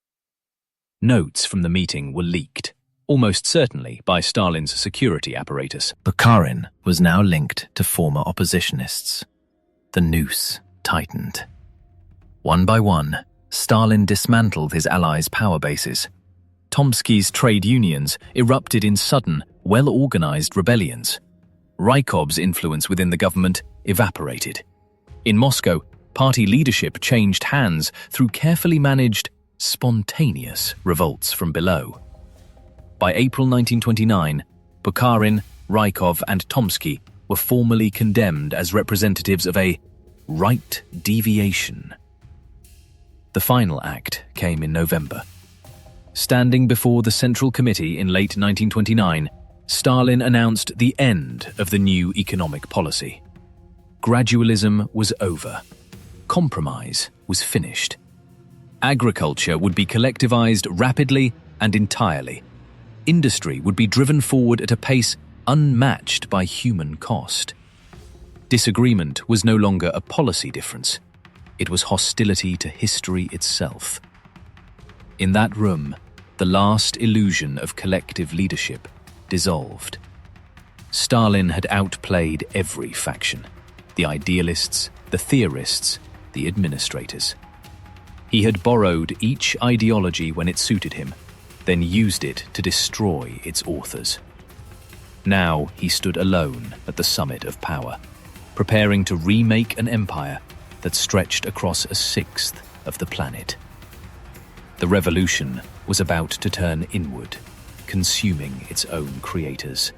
Notes from the meeting were leaked, almost certainly by Stalin's security apparatus. Bukharin was now linked to former oppositionists. The noose tightened. One by one, Stalin dismantled his allies' power bases. Tomsky's trade unions erupted in sudden, well-organized rebellions. Rykov's influence within the government evaporated. In Moscow, party leadership changed hands through carefully managed, spontaneous revolts from below. By April 1929, Bukharin, Rykov, and Tomsky were formally condemned as representatives of a right deviation. The final act came in November. Standing before the Central Committee in late 1929, Stalin announced the end of the new economic policy. Gradualism was over. Compromise was finished. Agriculture would be collectivized rapidly and entirely. Industry would be driven forward at a pace unmatched by human cost. Disagreement was no longer a policy difference. It was hostility to history itself. In that room, the last illusion of collective leadership dissolved. Stalin had outplayed every faction: the idealists, the theorists, the administrators. He had borrowed each ideology when it suited him, then used it to destroy its authors. Now he stood alone at the summit of power, preparing to remake an empire that stretched across a sixth of the planet. The revolution was about to turn inward, consuming its own creators.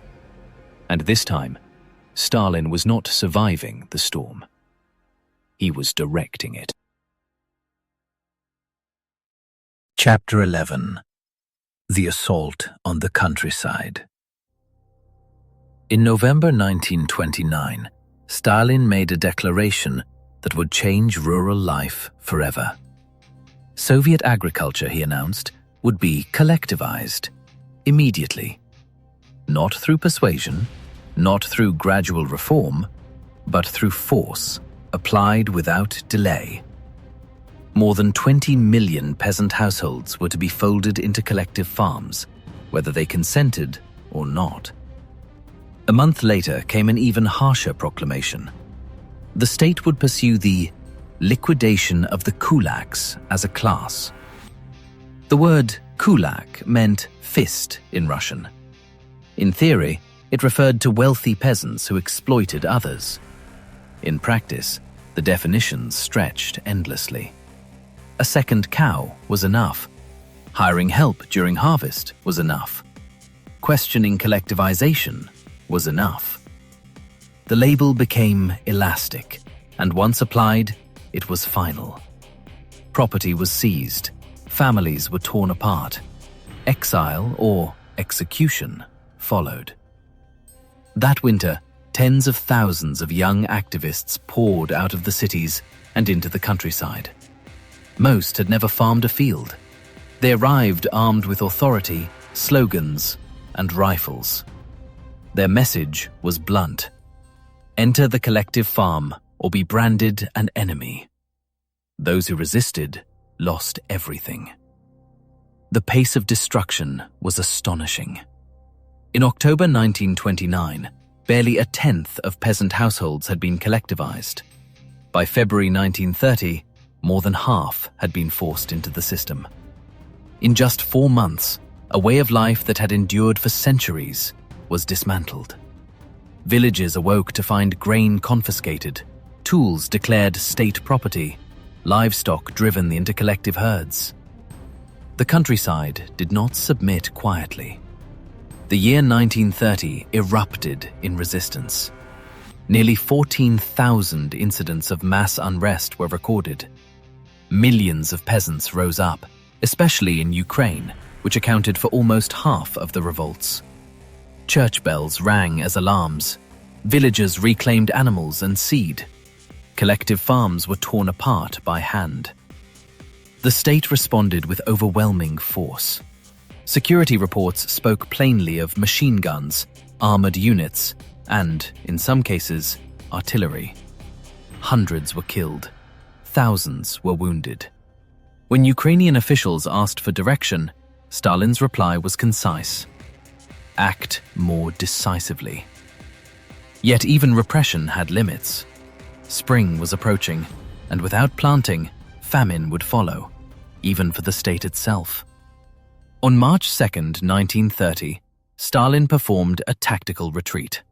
And this time, Stalin was not surviving the storm. He was directing it. Chapter 11. The Assault on the Countryside. In November 1929, Stalin made a declaration that would change rural life forever. Soviet agriculture, he announced, would be collectivized immediately. Not through persuasion, not through gradual reform, but through force, applied without delay. More than 20 million peasant households were to be folded into collective farms, whether they consented or not. A month later came an even harsher proclamation. The state would pursue the liquidation of the kulaks as a class. The word kulak meant fist in Russian. In theory, it referred to wealthy peasants who exploited others. In practice, the definitions stretched endlessly. A second cow was enough. Hiring help during harvest was enough. Questioning collectivization was enough. The label became elastic, and once applied, it was final. Property was seized, families were torn apart, exile or execution followed. That winter, tens of thousands of young activists poured out of the cities and into the countryside. Most had never farmed a field. They arrived armed with authority, slogans, and rifles. Their message was blunt: enter the collective farm or be branded an enemy. Those who resisted lost everything. The pace of destruction was astonishing. In October 1929, barely a tenth of peasant households had been collectivized. By February 1930, more than half had been forced into the system. In just 4 months, a way of life that had endured for centuries was dismantled. Villages awoke to find grain confiscated, tools declared state property, livestock driven into collective herds. The countryside did not submit quietly. The year 1930 erupted in resistance. Nearly 14,000 incidents of mass unrest were recorded. Millions of peasants rose up, especially in Ukraine, which accounted for almost half of the revolts. Church bells rang as alarms. Villagers reclaimed animals and seed. Collective farms were torn apart by hand. The state responded with overwhelming force. Security reports spoke plainly of machine guns, armored units, and, in some cases, artillery. Hundreds were killed. Thousands were wounded. When Ukrainian officials asked for direction, Stalin's reply was concise: act more decisively. Yet even repression had limits. Spring was approaching, and without planting, famine would follow, even for the state itself. On March 2, 1930, Stalin performed a tactical retreat.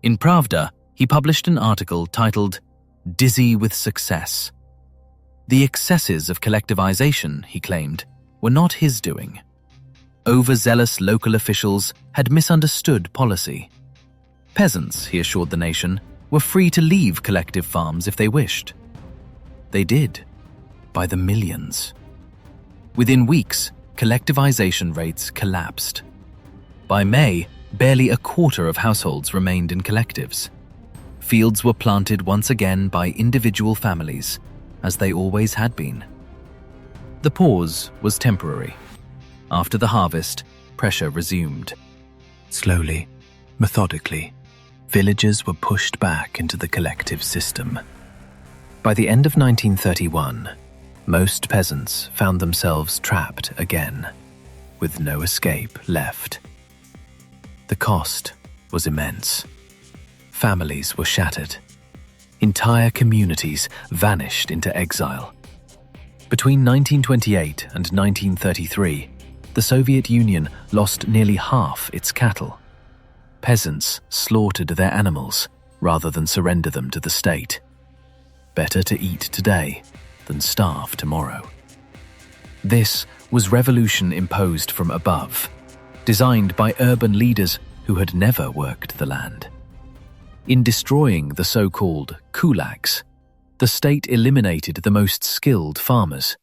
In Pravda, he published an article titled "Dizzy with Success." The excesses of collectivization, he claimed, were not his doing. Overzealous local officials had misunderstood policy. Peasants, he assured the nation, were free to leave collective farms if they wished. They did, by the millions. Within weeks, collectivization rates collapsed. By May, barely a quarter of households remained in collectives. Fields were planted once again by individual families, as they always had been. The pause was temporary. After the harvest, pressure resumed. Slowly, methodically, villages were pushed back into the collective system. By the end of 1931, most peasants found themselves trapped again, with no escape left. The cost was immense. Families were shattered. Entire communities vanished into exile. Between 1928 and 1933, the Soviet Union lost nearly half its cattle. Peasants slaughtered their animals rather than surrender them to the state. Better to eat today than starve tomorrow. This was revolution imposed from above, designed by urban leaders who had never worked the land. In destroying the so-called kulaks, the state eliminated the most skilled farmers,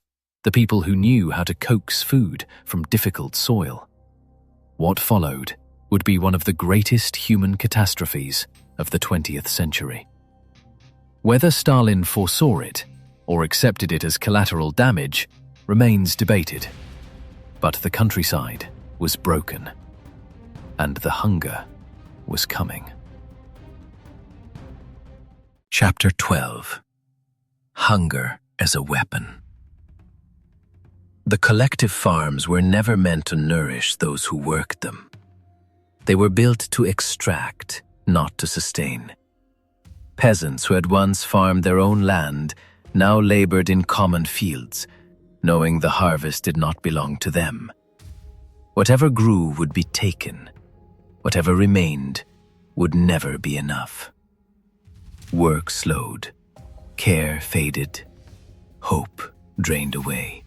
the people who knew how to coax food from difficult soil. What followed would be one of the greatest human catastrophes of the 20th century. Whether Stalin foresaw it or accepted it as collateral damage remains debated. But the countryside was broken, and the hunger was coming. Chapter 12. Hunger as a Weapon. The collective farms were never meant to nourish those who worked them. They were built to extract, not to sustain. Peasants who had once farmed their own land now labored in common fields, knowing the harvest did not belong to them. Whatever grew would be taken. Whatever remained would never be enough. Work slowed. Care faded. Hope drained away.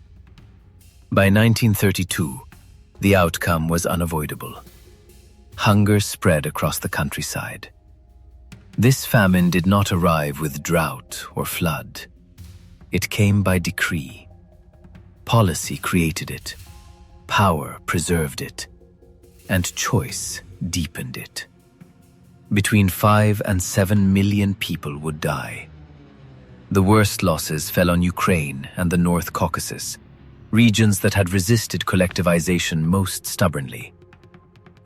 By 1932, the outcome was unavoidable. Hunger spread across the countryside. This famine did not arrive with drought or flood. It came by decree. Policy created it, power preserved it, and choice deepened it. Between 5 and 7 million people would die. The worst losses fell on Ukraine and the North Caucasus, regions that had resisted collectivization most stubbornly.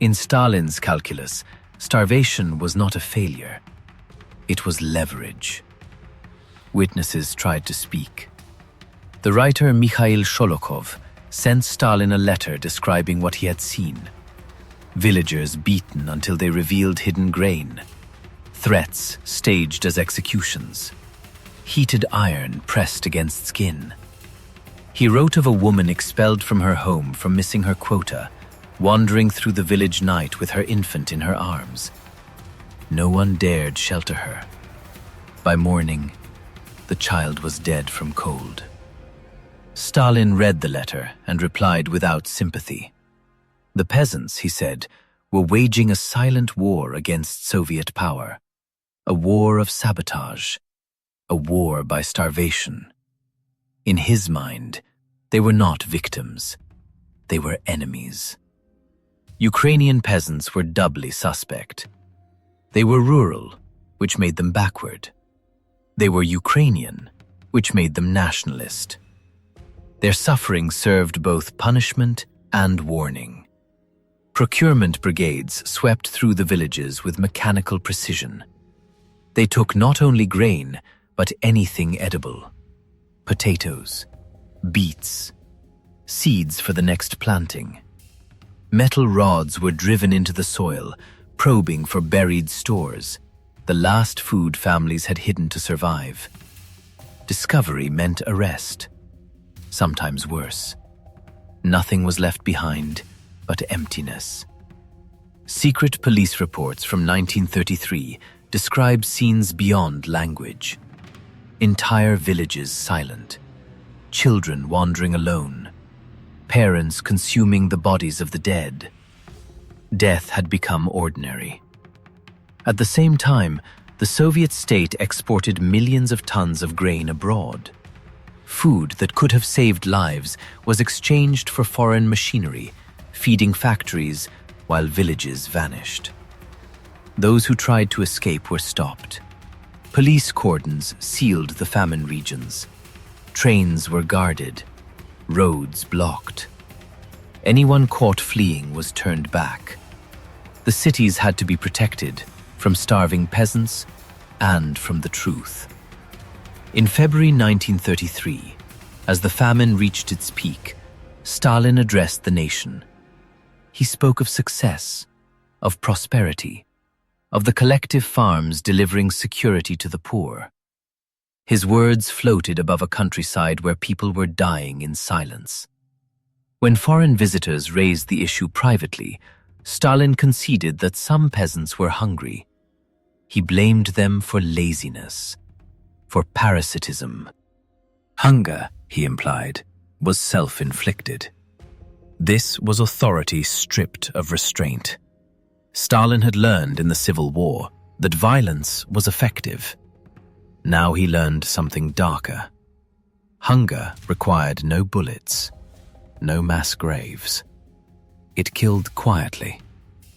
In Stalin's calculus, starvation was not a failure. It was leverage. Witnesses tried to speak. The writer Mikhail Sholokhov sent Stalin a letter describing what he had seen. Villagers beaten until they revealed hidden grain. Threats staged as executions. Heated iron pressed against skin. He wrote of a woman expelled from her home for missing her quota, wandering through the village night with her infant in her arms. No one dared shelter her. By morning, the child was dead from cold. Stalin read the letter and replied without sympathy. The peasants, he said, were waging a silent war against Soviet power, a war of sabotage, a war by starvation. In his mind, they were not victims, they were enemies. Ukrainian peasants were doubly suspect. They were rural, which made them backward. They were Ukrainian, which made them nationalist. Their suffering served both punishment and warning. Procurement brigades swept through the villages with mechanical precision. They took not only grain, but anything edible. Potatoes, beets, seeds for the next planting. Metal rods were driven into the soil, probing for buried stores, the last food families had hidden to survive. Discovery meant arrest, sometimes worse. Nothing was left behind but emptiness. Secret police reports from 1933 describe scenes beyond language. Entire villages silent, children wandering alone, parents consuming the bodies of the dead. Death had become ordinary. At the same time, the Soviet state exported millions of tons of grain abroad. Food that could have saved lives was exchanged for foreign machinery, feeding factories while villages vanished. Those who tried to escape were stopped. Police cordons sealed the famine regions. Trains were guarded, roads blocked. Anyone caught fleeing was turned back. The cities had to be protected from starving peasants and from the truth. In February 1933, as the famine reached its peak, Stalin addressed the nation. He spoke of success, of prosperity, of the collective farms delivering security to the poor. His words floated above a countryside where people were dying in silence. When foreign visitors raised the issue privately, Stalin conceded that some peasants were hungry. He blamed them for laziness, for parasitism. Hunger, he implied, was self-inflicted. This was authority stripped of restraint. Stalin had learned in the Civil War that violence was effective. Now he learned something darker. Hunger required no bullets, no mass graves. It killed quietly,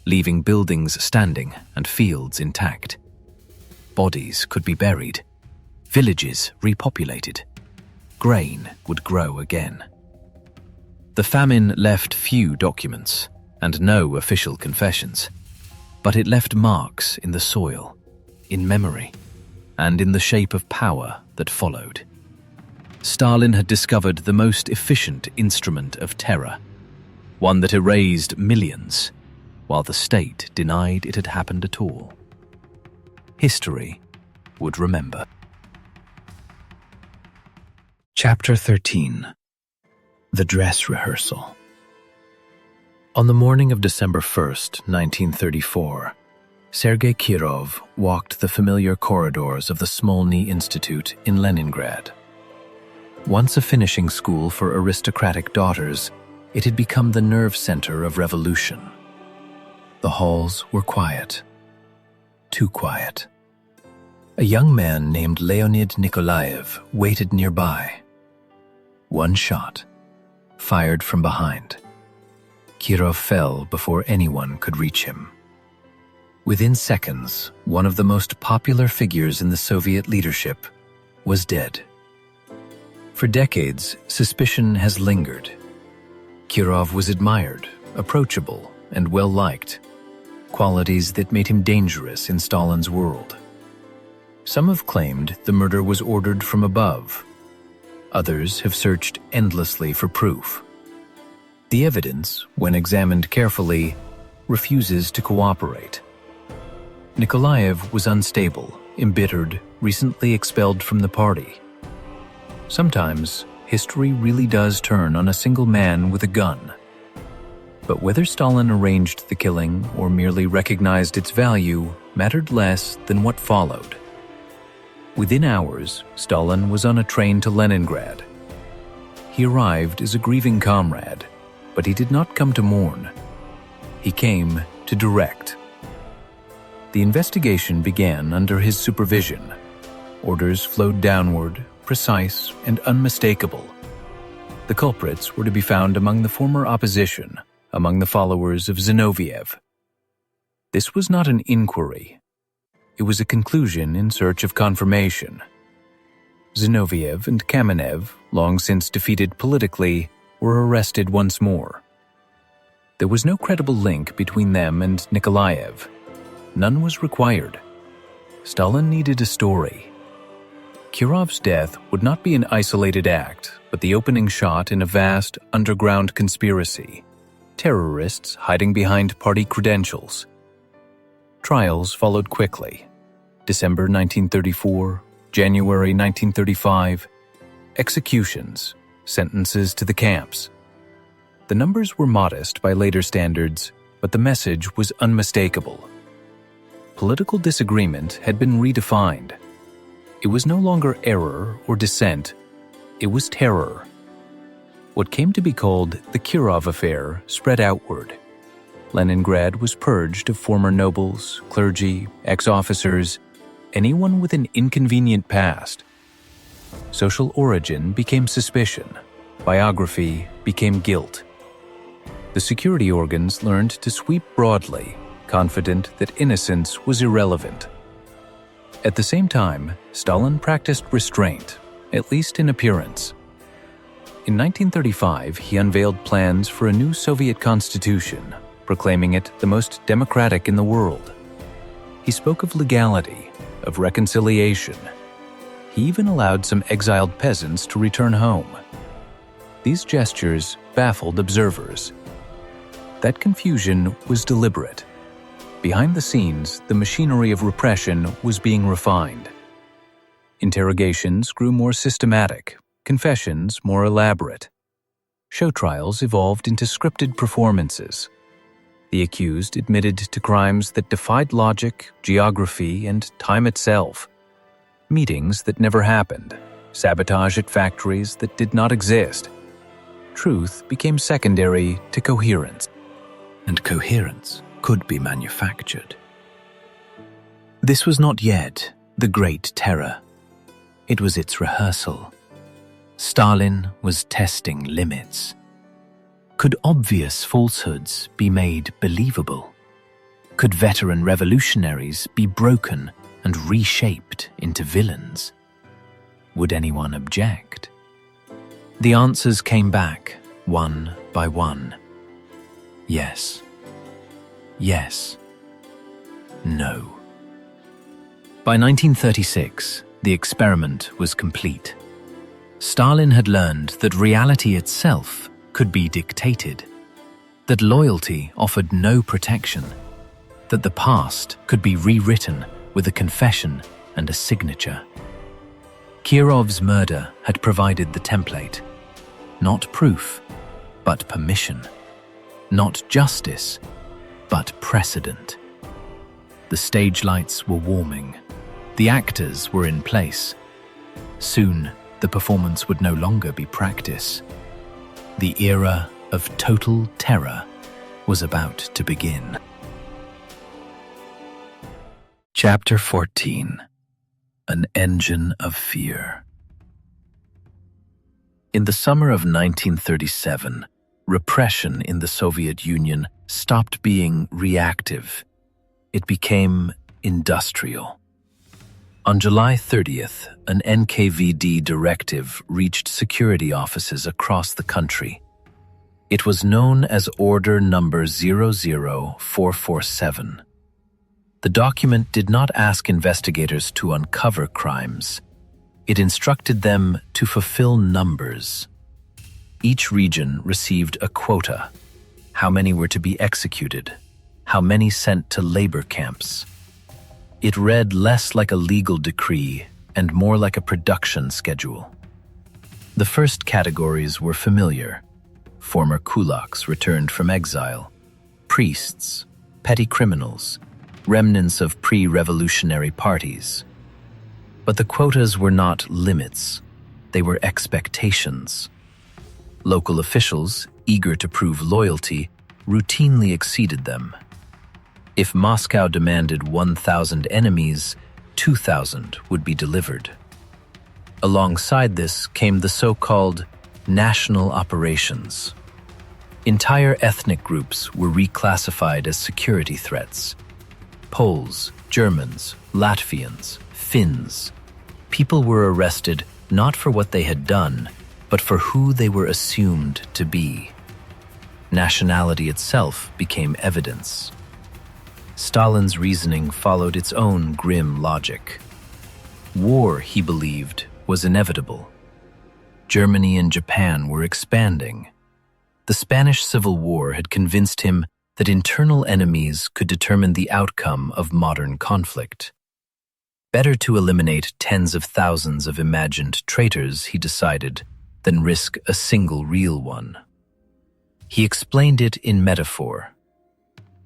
leaving buildings standing and fields intact. Bodies could be buried, villages repopulated. Grain would grow again. The famine left few documents and no official confessions, but it left marks in the soil, in memory, and in the shape of power that followed. Stalin had discovered the most efficient instrument of terror, one that erased millions, while the state denied it had happened at all. History would remember. Chapter 13. The Dress Rehearsal. On the morning of December 1st, 1934, Sergei Kirov walked the familiar corridors of the Smolny Institute in Leningrad. Once a finishing school for aristocratic daughters, it had become the nerve center of revolution. The halls were quiet. Too quiet. A young man named Leonid Nikolaev waited nearby. One shot, fired from behind. Kirov fell before anyone could reach him. Within seconds, one of the most popular figures in the Soviet leadership was dead. For decades, suspicion has lingered. Kirov was admired, approachable, and well-liked, qualities that made him dangerous in Stalin's world. Some have claimed the murder was ordered from above. Others have searched endlessly for proof. The evidence, when examined carefully, refuses to cooperate. Nikolaev was unstable, embittered, recently expelled from the party. Sometimes, history really does turn on a single man with a gun. But whether Stalin arranged the killing or merely recognized its value mattered less than what followed. Within hours, Stalin was on a train to Leningrad. He arrived as a grieving comrade, but he did not come to mourn. He came to direct. The investigation began under his supervision. Orders flowed downward, precise and unmistakable. The culprits were to be found among the former opposition, among the followers of Zinoviev. This was not an inquiry. It was a conclusion in search of confirmation. Zinoviev and Kamenev, long since defeated politically, were arrested once more. There was no credible link between them and Nikolaev. None was required. Stalin needed a story. Kirov's death would not be an isolated act, but the opening shot in a vast, underground conspiracy. Terrorists hiding behind party credentials. Trials followed quickly. December 1934, January 1935. Executions, sentences to the camps. The numbers were modest by later standards, but the message was unmistakable. Political disagreement had been redefined. It was no longer error or dissent. It was terror. What came to be called the Kirov Affair spread outward. Leningrad was purged of former nobles, clergy, ex-officers, anyone with an inconvenient past. Social origin became suspicion. Biography became guilt. The security organs learned to sweep broadly, confident that innocence was irrelevant. At the same time, Stalin practiced restraint, at least in appearance. In 1935, he unveiled plans for a new Soviet constitution, proclaiming it the most democratic in the world. He spoke of legality, of reconciliation. He even allowed some exiled peasants to return home. These gestures baffled observers. That confusion was deliberate. Behind the scenes, the machinery of repression was being refined. Interrogations grew more systematic, confessions more elaborate. Show trials evolved into scripted performances. The accused admitted to crimes that defied logic, geography, and time itself. Meetings that never happened, sabotage at factories that did not exist. Truth became secondary to coherence. And coherence could be manufactured. This was not yet the Great Terror. It was its rehearsal. Stalin was testing limits. Could obvious falsehoods be made believable? Could veteran revolutionaries be broken and reshaped into villains? Would anyone object? The answers came back, one by one. Yes. Yes. No. By 1936, the experiment was complete. Stalin had learned that reality itself could be dictated, that loyalty offered no protection, that the past could be rewritten with a confession and a signature. Kirov's murder had provided the template. Not proof, but permission. Not justice, but precedent. The stage lights were warming. The actors were in place. Soon, the performance would no longer be practice. The era of total terror was about to begin. Chapter 14. an engine of fear. In the summer of 1937, repression in the Soviet Union stopped being reactive. It became industrial. On July 30th, an NKVD directive reached security offices across the country. It was known as Order Number 00447. The document did not ask investigators to uncover crimes. It instructed them to fulfill numbers. Each region received a quota: how many were to be executed, how many sent to labor camps. It read less like a legal decree and more like a production schedule. The first categories were familiar: former kulaks returned from exile, priests, petty criminals, remnants of pre-revolutionary parties. But the quotas were not limits, they were expectations. Local officials, eager to prove loyalty, routinely exceeded them. If Moscow demanded 1,000 enemies, 2,000 would be delivered. Alongside this came the so-called national operations. Entire ethnic groups were reclassified as security threats. Poles, Germans, Latvians, Finns. People were arrested not for what they had done, but for who they were assumed to be. Nationality itself became evidence. Stalin's reasoning followed its own grim logic. War, he believed, was inevitable. Germany and Japan were expanding. The Spanish Civil War had convinced him that internal enemies could determine the outcome of modern conflict. Better to eliminate tens of thousands of imagined traitors, he decided, than risk a single real one. He explained it in metaphor.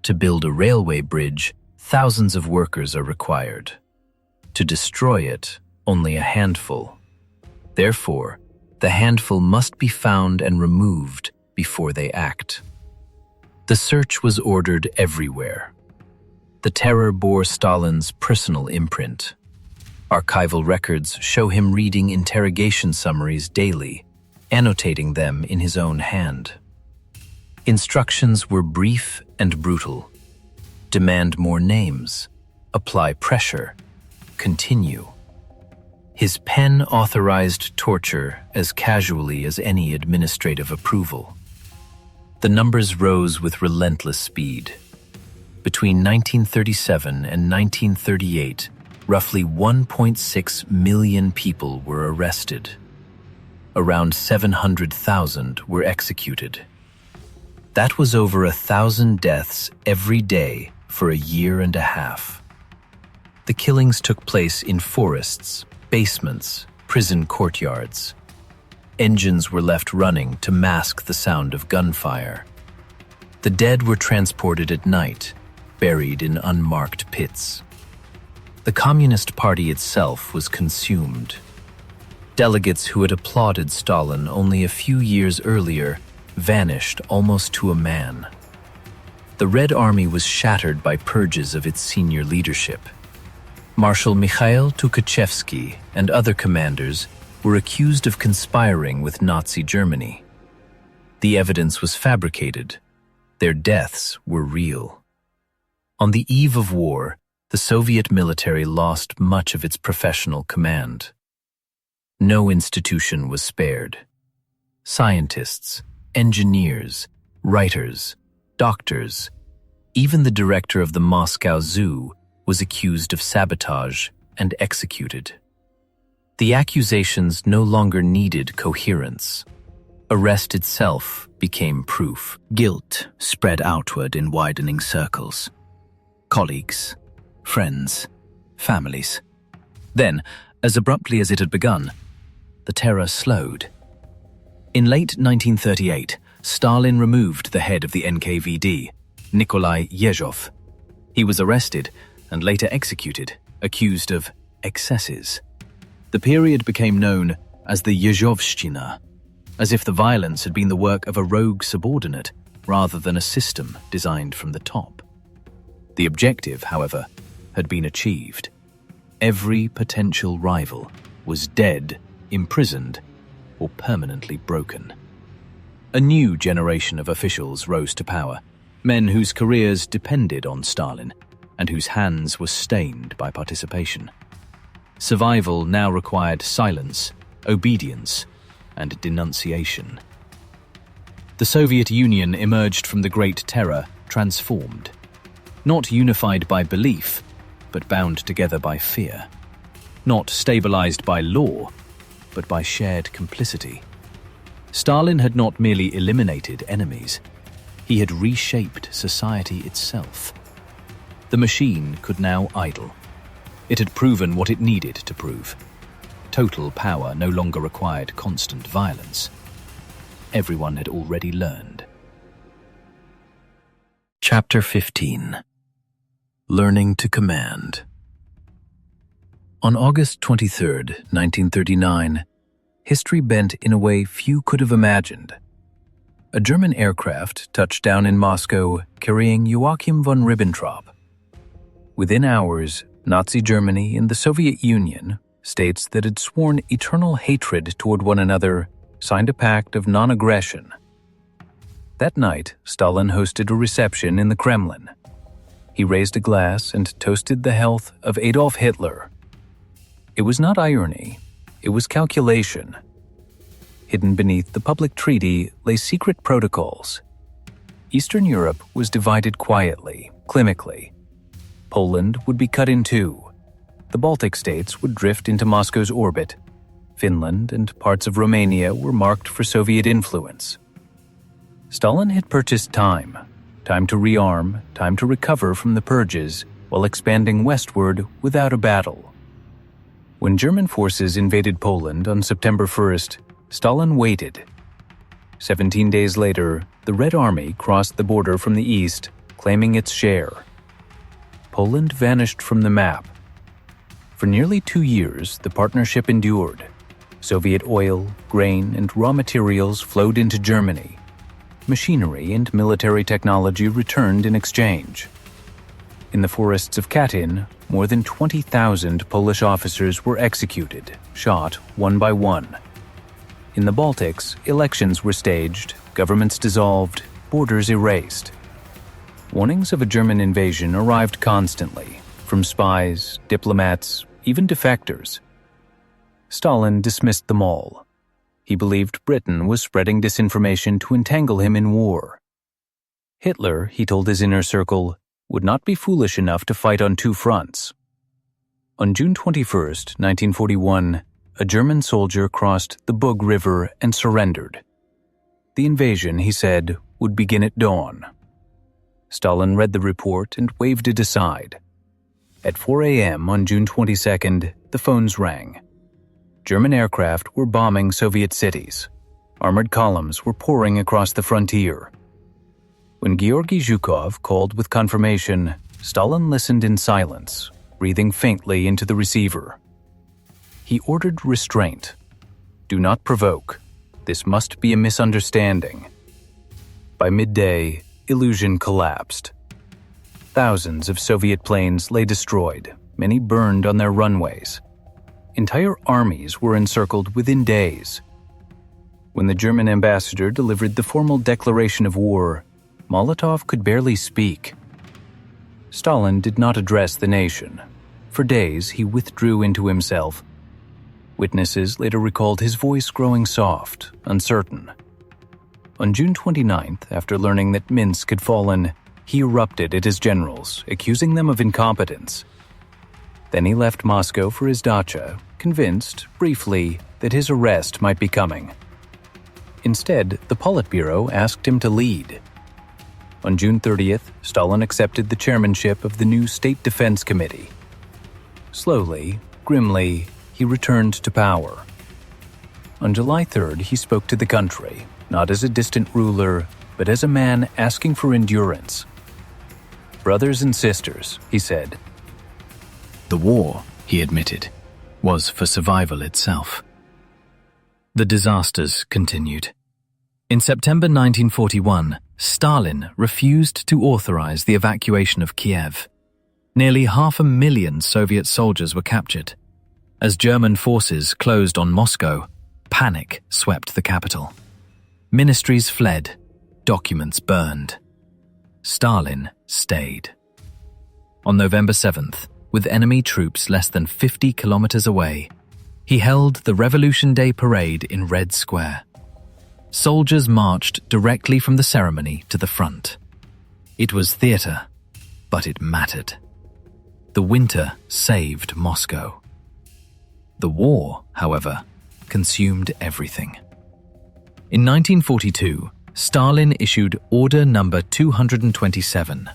To build a railway bridge, thousands of workers are required. To destroy it, only a handful. Therefore, the handful must be found and removed before they act. The search was ordered everywhere. The terror bore Stalin's personal imprint. Archival records show him reading interrogation summaries daily, annotating them in his own hand. Instructions were brief and brutal. Demand more names, apply pressure, continue. His pen authorized torture as casually as any administrative approval. The numbers rose with relentless speed. Between 1937 and 1938, roughly 1.6 million people were arrested. Around 700,000 were executed. That was over 1,000 deaths every day for a year and a half. The killings took place in forests, basements, prison courtyards. Engines were left running to mask the sound of gunfire. The dead were transported at night, buried in unmarked pits. The Communist Party itself was consumed. Delegates who had applauded Stalin only a few years earlier vanished almost to a man. The Red Army was shattered by purges of its senior leadership. Marshal Mikhail Tukhachevsky and other commanders were accused of conspiring with Nazi Germany. The evidence was fabricated. Their deaths were real. On the eve of war, the Soviet military lost much of its professional command. No institution was spared. Scientists, engineers, writers, doctors, even the director of the Moscow Zoo was accused of sabotage and executed. The accusations no longer needed coherence. Arrest itself became proof. Guilt spread outward in widening circles. Colleagues, friends, families. Then, as abruptly as it had begun, the terror slowed. In late 1938, Stalin removed the head of the NKVD, Nikolai Yezhov. He was arrested and later executed, accused of excesses. The period became known as the Yezhovshchina, as if the violence had been the work of a rogue subordinate rather than a system designed from the top. The objective, however, had been achieved. Every potential rival was dead, imprisoned, or permanently broken. A new generation of officials rose to power, men whose careers depended on Stalin and whose hands were stained by participation. Survival now required silence, obedience, and denunciation. The Soviet Union emerged from the Great Terror transformed, not unified by belief, but bound together by fear, not stabilized by law, but by shared complicity. Stalin had not merely eliminated enemies, he had reshaped society itself. The machine could now idle. It had proven what it needed to prove. Total power no longer required constant violence. Everyone had already learned. Chapter 15. Learning to Command. On August 23, 1939, history bent in a way few could have imagined. A German aircraft touched down in Moscow carrying Joachim von Ribbentrop. Within hours, Nazi Germany and the Soviet Union, states that had sworn eternal hatred toward one another, signed a pact of non-aggression. That night, Stalin hosted a reception in the Kremlin. He raised a glass and toasted the health of Adolf Hitler. It was not irony, it was calculation. Hidden beneath the public treaty lay secret protocols. Eastern Europe was divided quietly, clinically. Poland would be cut in two. The Baltic states would drift into Moscow's orbit. Finland and parts of Romania were marked for Soviet influence. Stalin had purchased time to rearm, time to recover from the purges, while expanding westward without a battle. When German forces invaded Poland on September 1st, Stalin waited. 17 days later, the Red Army crossed the border from the east, claiming its share. Poland vanished from the map. For nearly 2 years, the partnership endured. Soviet oil, grain, and raw materials flowed into Germany. Machinery and military technology returned in exchange. In the forests of Katyn, more than 20,000 Polish officers were executed, shot one by one. In the Baltics, elections were staged, governments dissolved, borders erased. Warnings of a German invasion arrived constantly, from spies, diplomats, even defectors. Stalin dismissed them all. He believed Britain was spreading disinformation to entangle him in war. Hitler, he told his inner circle, would not be foolish enough to fight on two fronts. On June 21, 1941, a German soldier crossed the Bug River and surrendered. The invasion, he said, would begin at dawn. Stalin read the report and waved it aside. At 4 a.m. on June 22nd, the phones rang. German aircraft were bombing Soviet cities. Armored columns were pouring across the frontier. When Georgy Zhukov called with confirmation, Stalin listened in silence, breathing faintly into the receiver. He ordered restraint. Do not provoke. This must be a misunderstanding. By midday, illusion collapsed. Thousands of Soviet planes lay destroyed, many burned on their runways. Entire armies were encircled within days. When the German ambassador delivered the formal declaration of war, Molotov could barely speak. Stalin did not address the nation. For days, he withdrew into himself. Witnesses later recalled his voice growing soft, uncertain. On June 29th, after learning that Minsk had fallen, he erupted at his generals, accusing them of incompetence. Then he left Moscow for his dacha, convinced, briefly, that his arrest might be coming. Instead, the Politburo asked him to lead. On June 30th, Stalin accepted the chairmanship of the new State Defense Committee. Slowly, grimly, he returned to power. On July 3rd, he spoke to the country, not as a distant ruler, but as a man asking for endurance. "Brothers and sisters," he said. The war, he admitted, was for survival itself. The disasters continued. In September 1941, Stalin refused to authorize the evacuation of Kiev. Nearly 500,000 Soviet soldiers were captured. As German forces closed on Moscow, panic swept the capital. Ministries fled, documents burned. Stalin stayed. On November 7th, with enemy troops less than 50 kilometers away, he held the Revolution Day parade in Red Square. Soldiers marched directly from the ceremony to the front. It was theater, but it mattered. The winter saved Moscow. The war, however, consumed everything. In 1942, Stalin issued Order Number 227.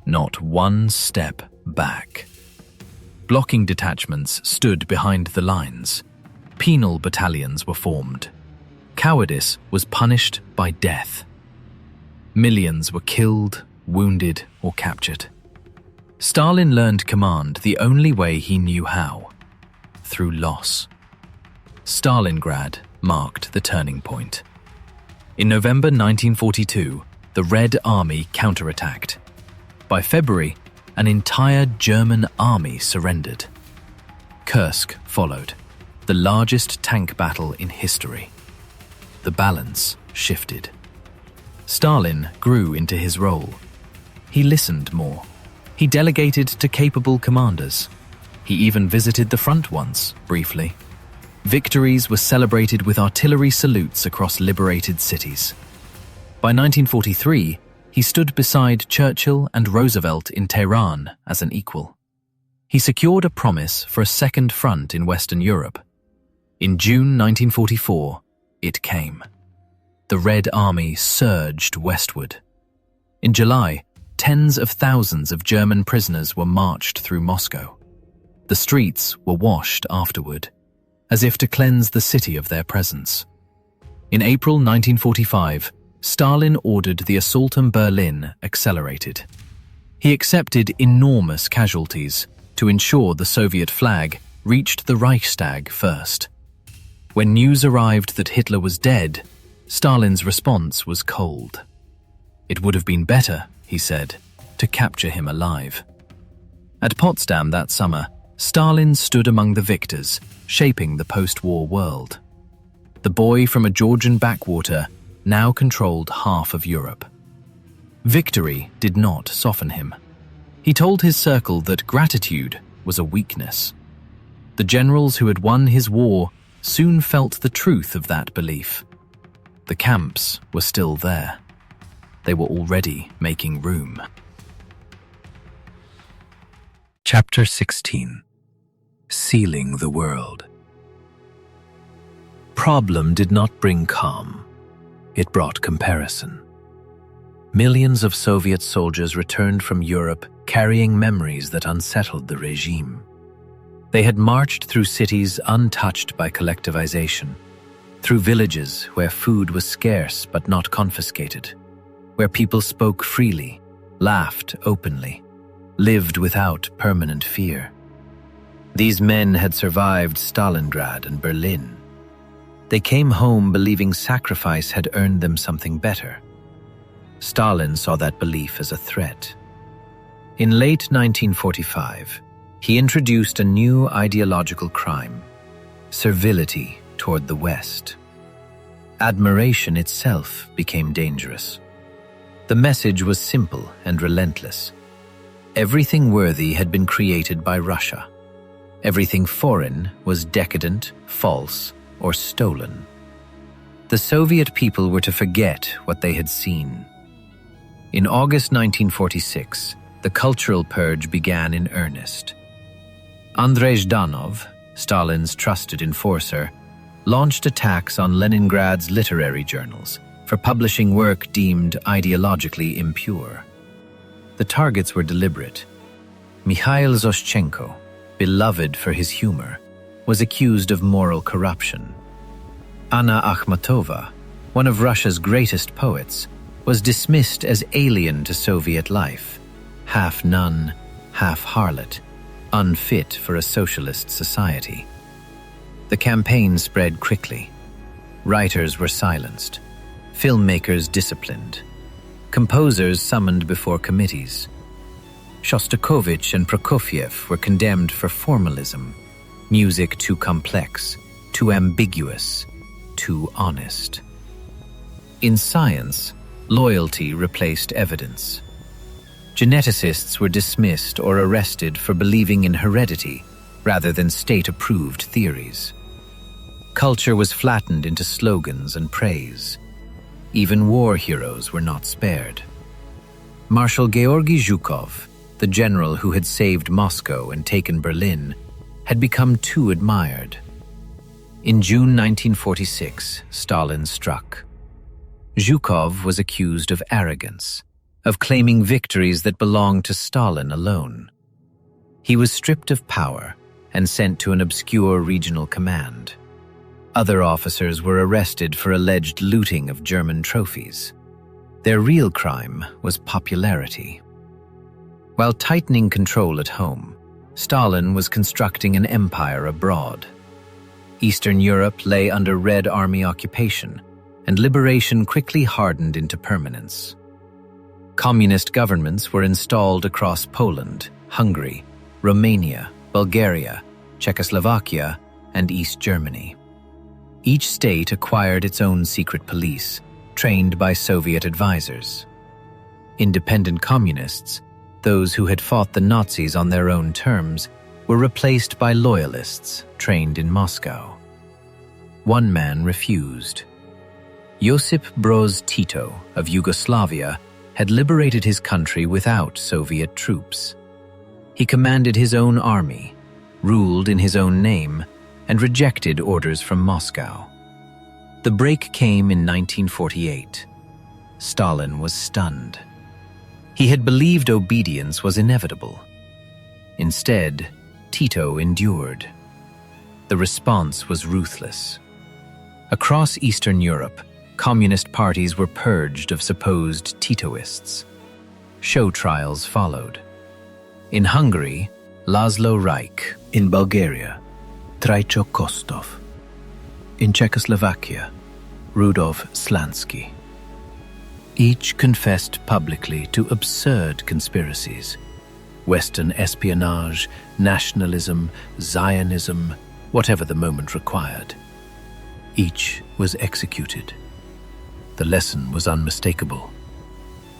Not one step back. Blocking detachments stood behind the lines. Penal battalions were formed. Cowardice was punished by death. Millions were killed, wounded, or captured. Stalin learned command the only way he knew how: through loss. Stalingrad marked the turning point. In November 1942, the Red Army counterattacked. By February, an entire German army surrendered. Kursk followed, the largest tank battle in history. The balance shifted. Stalin grew into his role. He listened more. He delegated to capable commanders. He even visited the front once, briefly. Victories were celebrated with artillery salutes across liberated cities. By 1943, he stood beside Churchill and Roosevelt in Tehran as an equal. He secured a promise for a second front in Western Europe. In June 1944, it came. The Red Army surged westward. In July, tens of thousands of German prisoners were marched through Moscow. The streets were washed afterward, as if to cleanse the city of their presence. In April 1945, Stalin ordered the assault on Berlin accelerated. He accepted enormous casualties to ensure the Soviet flag reached the Reichstag first. When news arrived that Hitler was dead, Stalin's response was cold. It would have been better, he said, to capture him alive. At Potsdam that summer, Stalin stood among the victors, shaping the post-war world. The boy from a Georgian backwater now controlled half of Europe. Victory did not soften him. He told his circle that gratitude was a weakness. The generals who had won his war soon felt the truth of that belief. The camps were still there. They were already making room. Chapter 16. Sealing the World. Problem did not bring calm. It brought comparison. Millions of Soviet soldiers returned from Europe carrying memories that unsettled the regime. They had marched through cities untouched by collectivization, through villages where food was scarce but not confiscated, where people spoke freely, laughed openly, lived without permanent fear. These men had survived Stalingrad and Berlin. They came home believing sacrifice had earned them something better. Stalin saw that belief as a threat. In late 1945, he introduced a new ideological crime: servility toward the West. Admiration itself became dangerous. The message was simple and relentless. Everything worthy had been created by Russia. Everything foreign was decadent, false, or stolen. The Soviet people were to forget what they had seen. In August 1946, the cultural purge began in earnest. Andrei Zhdanov, Stalin's trusted enforcer, launched attacks on Leningrad's literary journals for publishing work deemed ideologically impure. The targets were deliberate. Mikhail Zoschenko, beloved for his humor, was accused of moral corruption. Anna Akhmatova, one of Russia's greatest poets, was dismissed as alien to Soviet life, half nun, half harlot, unfit for a socialist society. The campaign spread quickly. Writers were silenced, filmmakers disciplined, composers summoned before committees. Shostakovich and Prokofiev were condemned for formalism, music too complex, too ambiguous, too honest. In science, loyalty replaced evidence. Geneticists were dismissed or arrested for believing in heredity rather than state-approved theories. Culture was flattened into slogans and praise. Even war heroes were not spared. Marshal Georgy Zhukov, the general who had saved Moscow and taken Berlin, had become too admired. In June 1946, Stalin struck. Zhukov was accused of arrogance, of claiming victories that belonged to Stalin alone. He was stripped of power and sent to an obscure regional command. Other officers were arrested for alleged looting of German trophies. Their real crime was popularity. While tightening control at home, Stalin was constructing an empire abroad. Eastern Europe lay under Red Army occupation, and liberation quickly hardened into permanence. Communist governments were installed across Poland, Hungary, Romania, Bulgaria, Czechoslovakia, and East Germany. Each state acquired its own secret police, trained by Soviet advisors. Independent communists, those who had fought the Nazis on their own terms, were replaced by loyalists trained in Moscow. One man refused. Josip Broz Tito of Yugoslavia had liberated his country without Soviet troops. He commanded his own army, ruled in his own name, and rejected orders from Moscow. The break came in 1948. Stalin was stunned. He had believed obedience was inevitable. Instead, Tito endured. The response was ruthless. Across Eastern Europe, communist parties were purged of supposed Titoists. Show trials followed. In Hungary, Laszlo Rajk. In Bulgaria, Trajko Kostov. In Czechoslovakia, Rudolf Slansky. Each confessed publicly to absurd conspiracies. Western espionage, nationalism, Zionism, whatever the moment required. Each was executed. The lesson was unmistakable.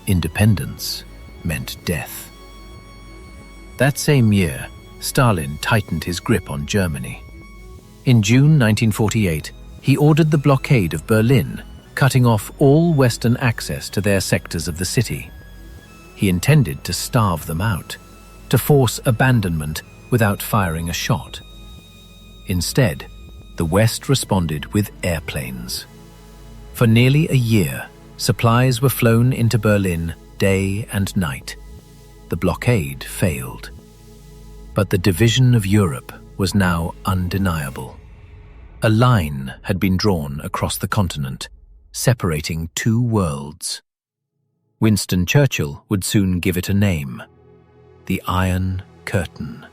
Independence meant death. That same year, Stalin tightened his grip on Germany. In June 1948, he ordered the blockade of Berlin, cutting off all Western access to their sectors of the city. He intended to starve them out, to force abandonment without firing a shot. Instead, the West responded with airplanes. For nearly a year, supplies were flown into Berlin day and night. The blockade failed. But the division of Europe was now undeniable. A line had been drawn across the continent, separating two worlds. Winston Churchill would soon give it a name: the Iron Curtain.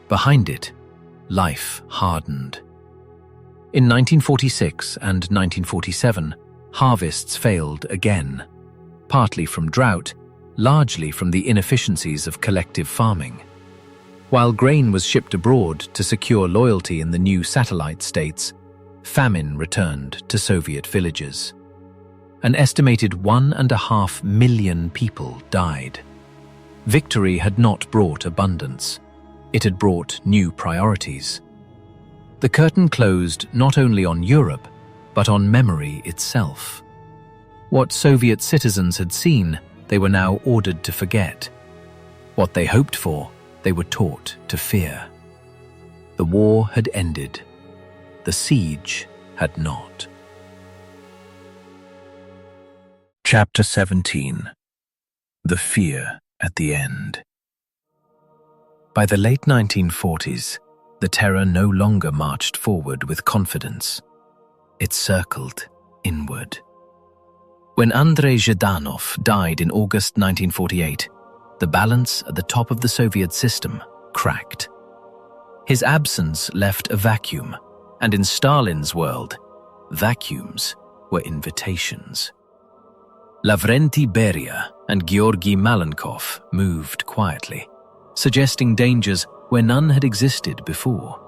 Behind it, life hardened. In 1946 and 1947, harvests failed again, partly from drought, largely from the inefficiencies of collective farming. While grain was shipped abroad to secure loyalty in the new satellite states, famine returned to Soviet villages. An estimated 1.5 million people died. Victory had not brought abundance. It had brought new priorities. The curtain closed not only on Europe, but on memory itself. What Soviet citizens had seen, they were now ordered to forget. What they hoped for, they were taught to fear. The war had ended. The siege had not. Chapter 17. The Fear at the End. By the late 1940s, the terror no longer marched forward with confidence. It circled inward. When Andrei Zhdanov died in August 1948, the balance at the top of the Soviet system cracked. His absence left a vacuum, and in Stalin's world, vacuums were invitations. Lavrenti Beria, and Georgy Malenkov moved quietly, suggesting dangers where none had existed before.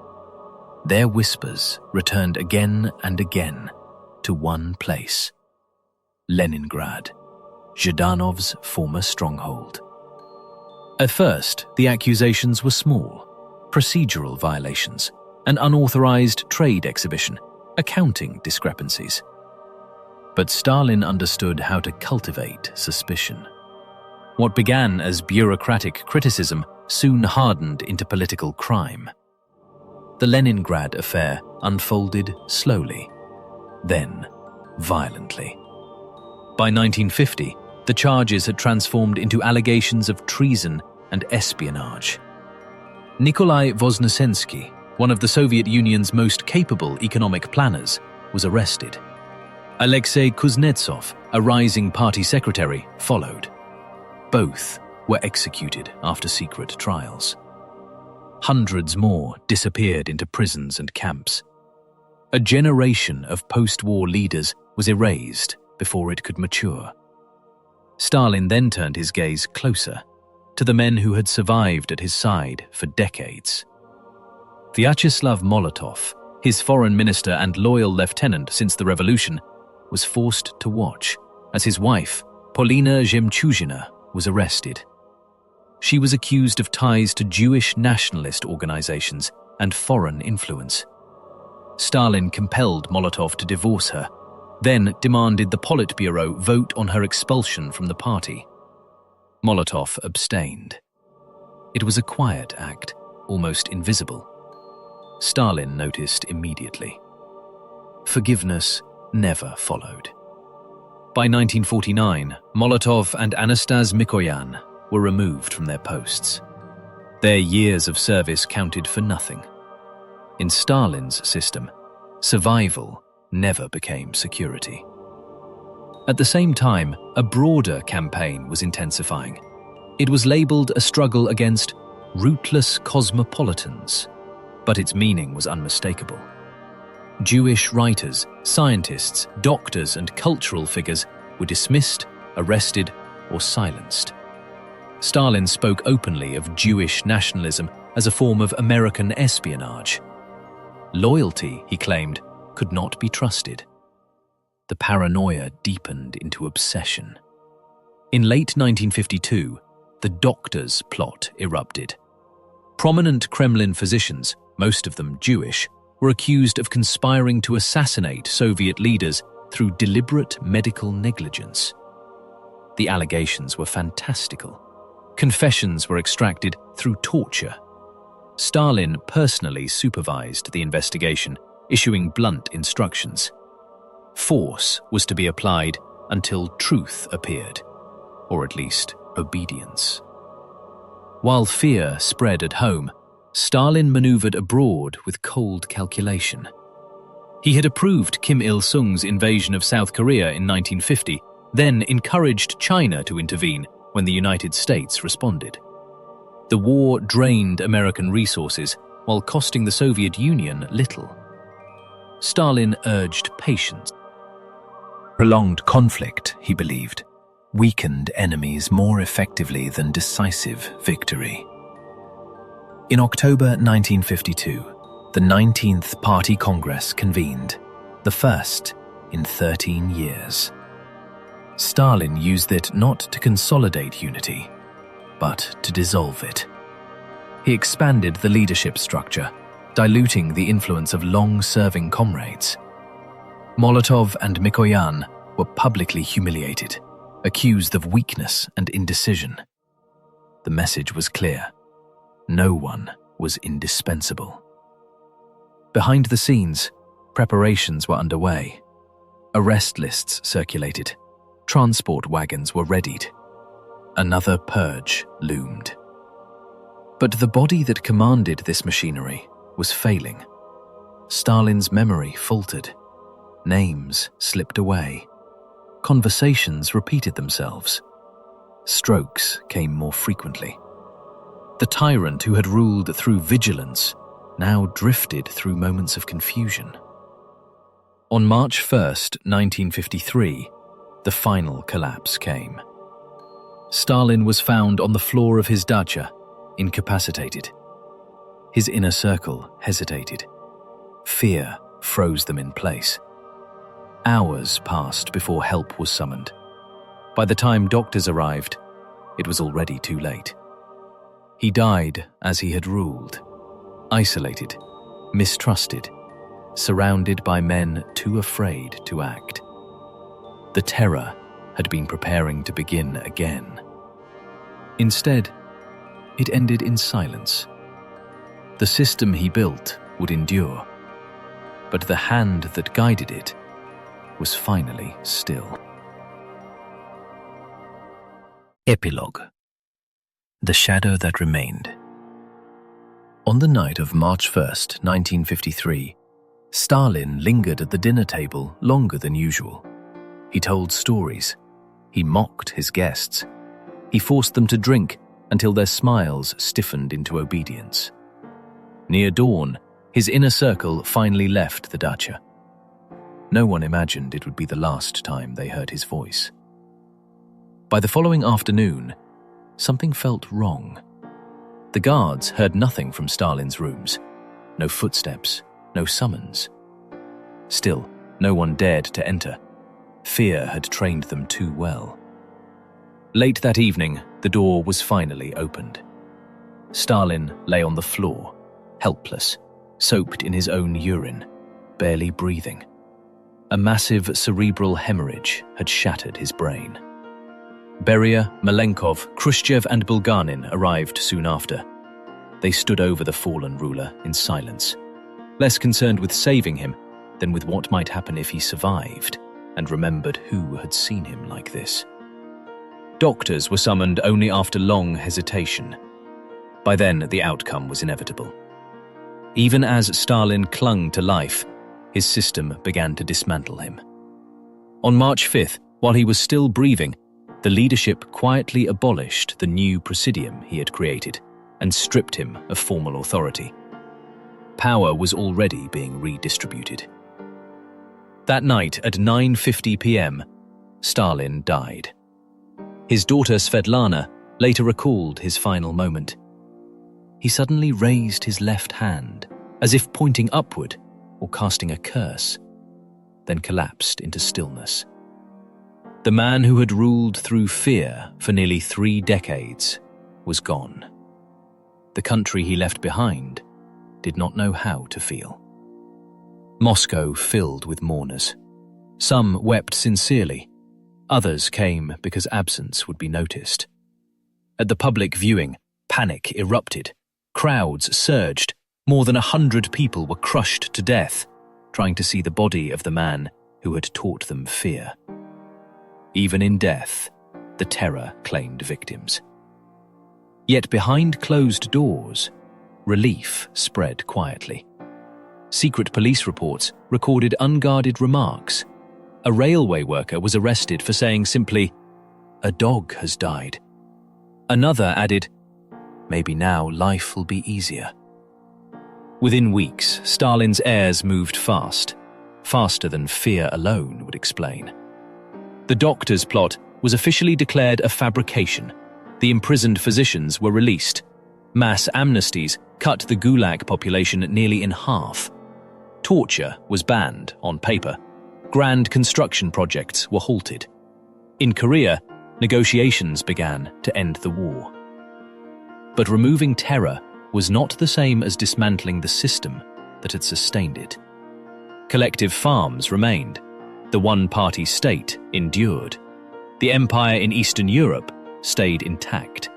Their whispers returned again and again to one place: Leningrad, Zhdanov's former stronghold. At first, the accusations were small: procedural violations, an unauthorized trade exhibition, accounting discrepancies. But Stalin understood how to cultivate suspicion. What began as bureaucratic criticism soon hardened into political crime. The Leningrad affair unfolded slowly, then violently. By 1950, the charges had transformed into allegations of treason and espionage. Nikolai Voznesensky, one of the Soviet Union's most capable economic planners, was arrested. Alexei Kuznetsov, a rising party secretary, followed. Both were executed after secret trials. Hundreds more disappeared into prisons and camps. A generation of post-war leaders was erased before it could mature. Stalin then turned his gaze closer to the men who had survived at his side for decades. Vyacheslav Molotov, his foreign minister and loyal lieutenant since the revolution, was forced to watch as his wife, Polina Zhemchuzhina, was arrested. She was accused of ties to Jewish nationalist organizations and foreign influence. Stalin compelled Molotov to divorce her, then demanded the Politburo vote on her expulsion from the party. Molotov abstained. It was a quiet act, almost invisible. Stalin noticed immediately. Forgiveness never followed. By 1949, Molotov and Anastas Mikoyan were removed from their posts. Their years of service counted for nothing. In Stalin's system, survival never became security. At the same time, a broader campaign was intensifying. It was labeled a struggle against rootless cosmopolitans, but its meaning was unmistakable. Jewish writers, scientists, doctors, and cultural figures were dismissed, arrested, or silenced. Stalin spoke openly of Jewish nationalism as a form of American espionage. Loyalty, he claimed, could not be trusted. The paranoia deepened into obsession. In late 1952, the doctors' plot erupted. Prominent Kremlin physicians, most of them Jewish, were accused of conspiring to assassinate Soviet leaders through deliberate medical negligence. The allegations were fantastical. Confessions were extracted through torture. Stalin personally supervised the investigation, issuing blunt instructions. Force was to be applied until truth appeared, or at least obedience. While fear spread at home, Stalin maneuvered abroad with cold calculation. He had approved Kim Il-sung's invasion of South Korea in 1950, then encouraged China to intervene when the United States responded. The war drained American resources while costing the Soviet Union little. Stalin urged patience. Prolonged conflict, he believed, weakened enemies more effectively than decisive victory. In October 1952, the 19th Party Congress convened, the first in 13 years. Stalin used it not to consolidate unity, but to dissolve it. He expanded the leadership structure, diluting the influence of long-serving comrades. Molotov and Mikoyan were publicly humiliated, accused of weakness and indecision. The message was clear. No one was indispensable. Behind the scenes, preparations were underway. Arrest lists circulated. Transport wagons were readied. Another purge loomed. But the body that commanded this machinery was failing. Stalin's memory faltered. Names slipped away. Conversations repeated themselves. Strokes came more frequently. The tyrant who had ruled through vigilance now drifted through moments of confusion. On March 1st, 1953, the final collapse came. Stalin was found on the floor of his dacha, incapacitated. His inner circle hesitated. Fear froze them in place. Hours passed before help was summoned. By the time doctors arrived, it was already too late. He died as he had ruled, isolated, mistrusted, surrounded by men too afraid to act. The terror had been preparing to begin again. Instead, it ended in silence. The system he built would endure, but the hand that guided it was finally still. Epilogue. The shadow that remained. On the night of March 1st, 1953, Stalin lingered at the dinner table longer than usual. He told stories. He mocked his guests. He forced them to drink until their smiles stiffened into obedience. Near dawn, his inner circle finally left the dacha. No one imagined it would be the last time they heard his voice. By the following afternoon, something felt wrong. The guards heard nothing from Stalin's rooms. No footsteps, no summons. Still, no one dared to enter. Fear had trained them too well. Late that evening, the door was finally opened. Stalin lay on the floor, helpless, soaked in his own urine, barely breathing. A massive cerebral hemorrhage had shattered his brain. Beria, Malenkov, Khrushchev and Bulganin arrived soon after. They stood over the fallen ruler in silence, less concerned with saving him than with what might happen if he survived, and remembered who had seen him like this. Doctors were summoned only after long hesitation. By then, the outcome was inevitable. Even as Stalin clung to life, his system began to dismantle him. On March 5th, while he was still breathing, the leadership quietly abolished the new presidium he had created and stripped him of formal authority. Power was already being redistributed. That night at 9:50 p.m., Stalin died. His daughter Svetlana later recalled his final moment. He suddenly raised his left hand, as if pointing upward or casting a curse, then collapsed into stillness. The man who had ruled through fear for nearly 3 decades was gone. The country he left behind did not know how to feel. Moscow filled with mourners. Some wept sincerely. Others came because absence would be noticed. At the public viewing, panic erupted. Crowds surged. More than 100 people were crushed to death, trying to see the body of the man who had taught them fear. Even in death, the terror claimed victims. Yet behind closed doors, relief spread quietly. Secret police reports recorded unguarded remarks. A railway worker was arrested for saying simply, "A dog has died." Another added, "Maybe now life will be easier." Within weeks, Stalin's heirs moved fast, faster than fear alone would explain. The doctor's plot was officially declared a fabrication. The imprisoned physicians were released. Mass amnesties cut the Gulag population nearly in half. Torture was banned on paper. Grand construction projects were halted. In Korea, negotiations began to end the war. But removing terror was not the same as dismantling the system that had sustained it. Collective farms remained. The one-party state endured. The empire in Eastern Europe stayed intact.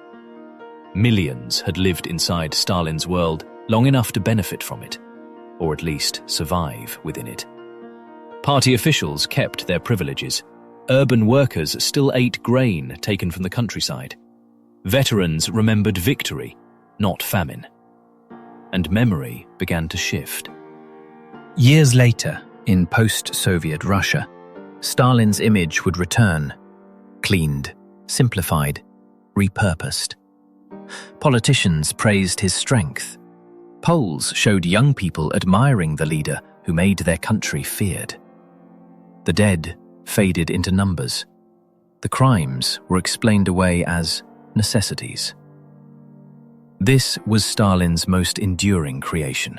Millions had lived inside Stalin's world long enough to benefit from it, or at least survive within it. Party officials kept their privileges. Urban workers still ate grain taken from the countryside. Veterans remembered victory, not famine. And memory began to shift. Years later, in post-Soviet Russia, Stalin's image would return, cleaned, simplified, repurposed. Politicians praised his strength. Polls showed young people admiring the leader who made their country feared. The dead faded into numbers. The crimes were explained away as necessities. This was Stalin's most enduring creation.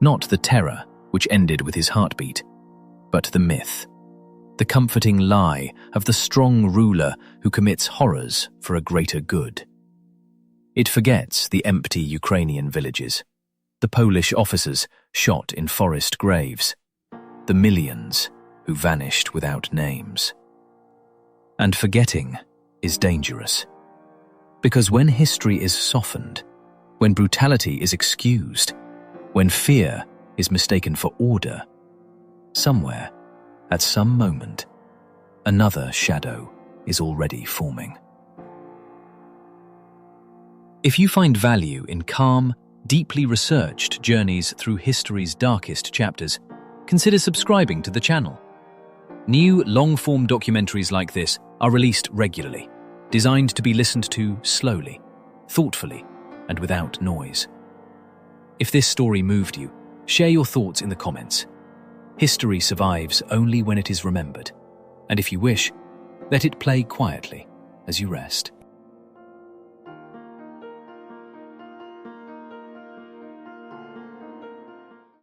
Not the terror, which ended with his heartbeat, but the myth, the comforting lie of the strong ruler who commits horrors for a greater good. It forgets the empty Ukrainian villages, the Polish officers shot in forest graves, the millions who vanished without names. And forgetting is dangerous, because when history is softened, when brutality is excused, when fear is mistaken for order, somewhere, at some moment, another shadow is already forming. If you find value in calm, deeply researched journeys through history's darkest chapters, consider subscribing to the channel. New, long-form documentaries like this are released regularly, designed to be listened to slowly, thoughtfully, and without noise. If this story moved you, share your thoughts in the comments. History survives only when it is remembered, and if you wish, let it play quietly as you rest.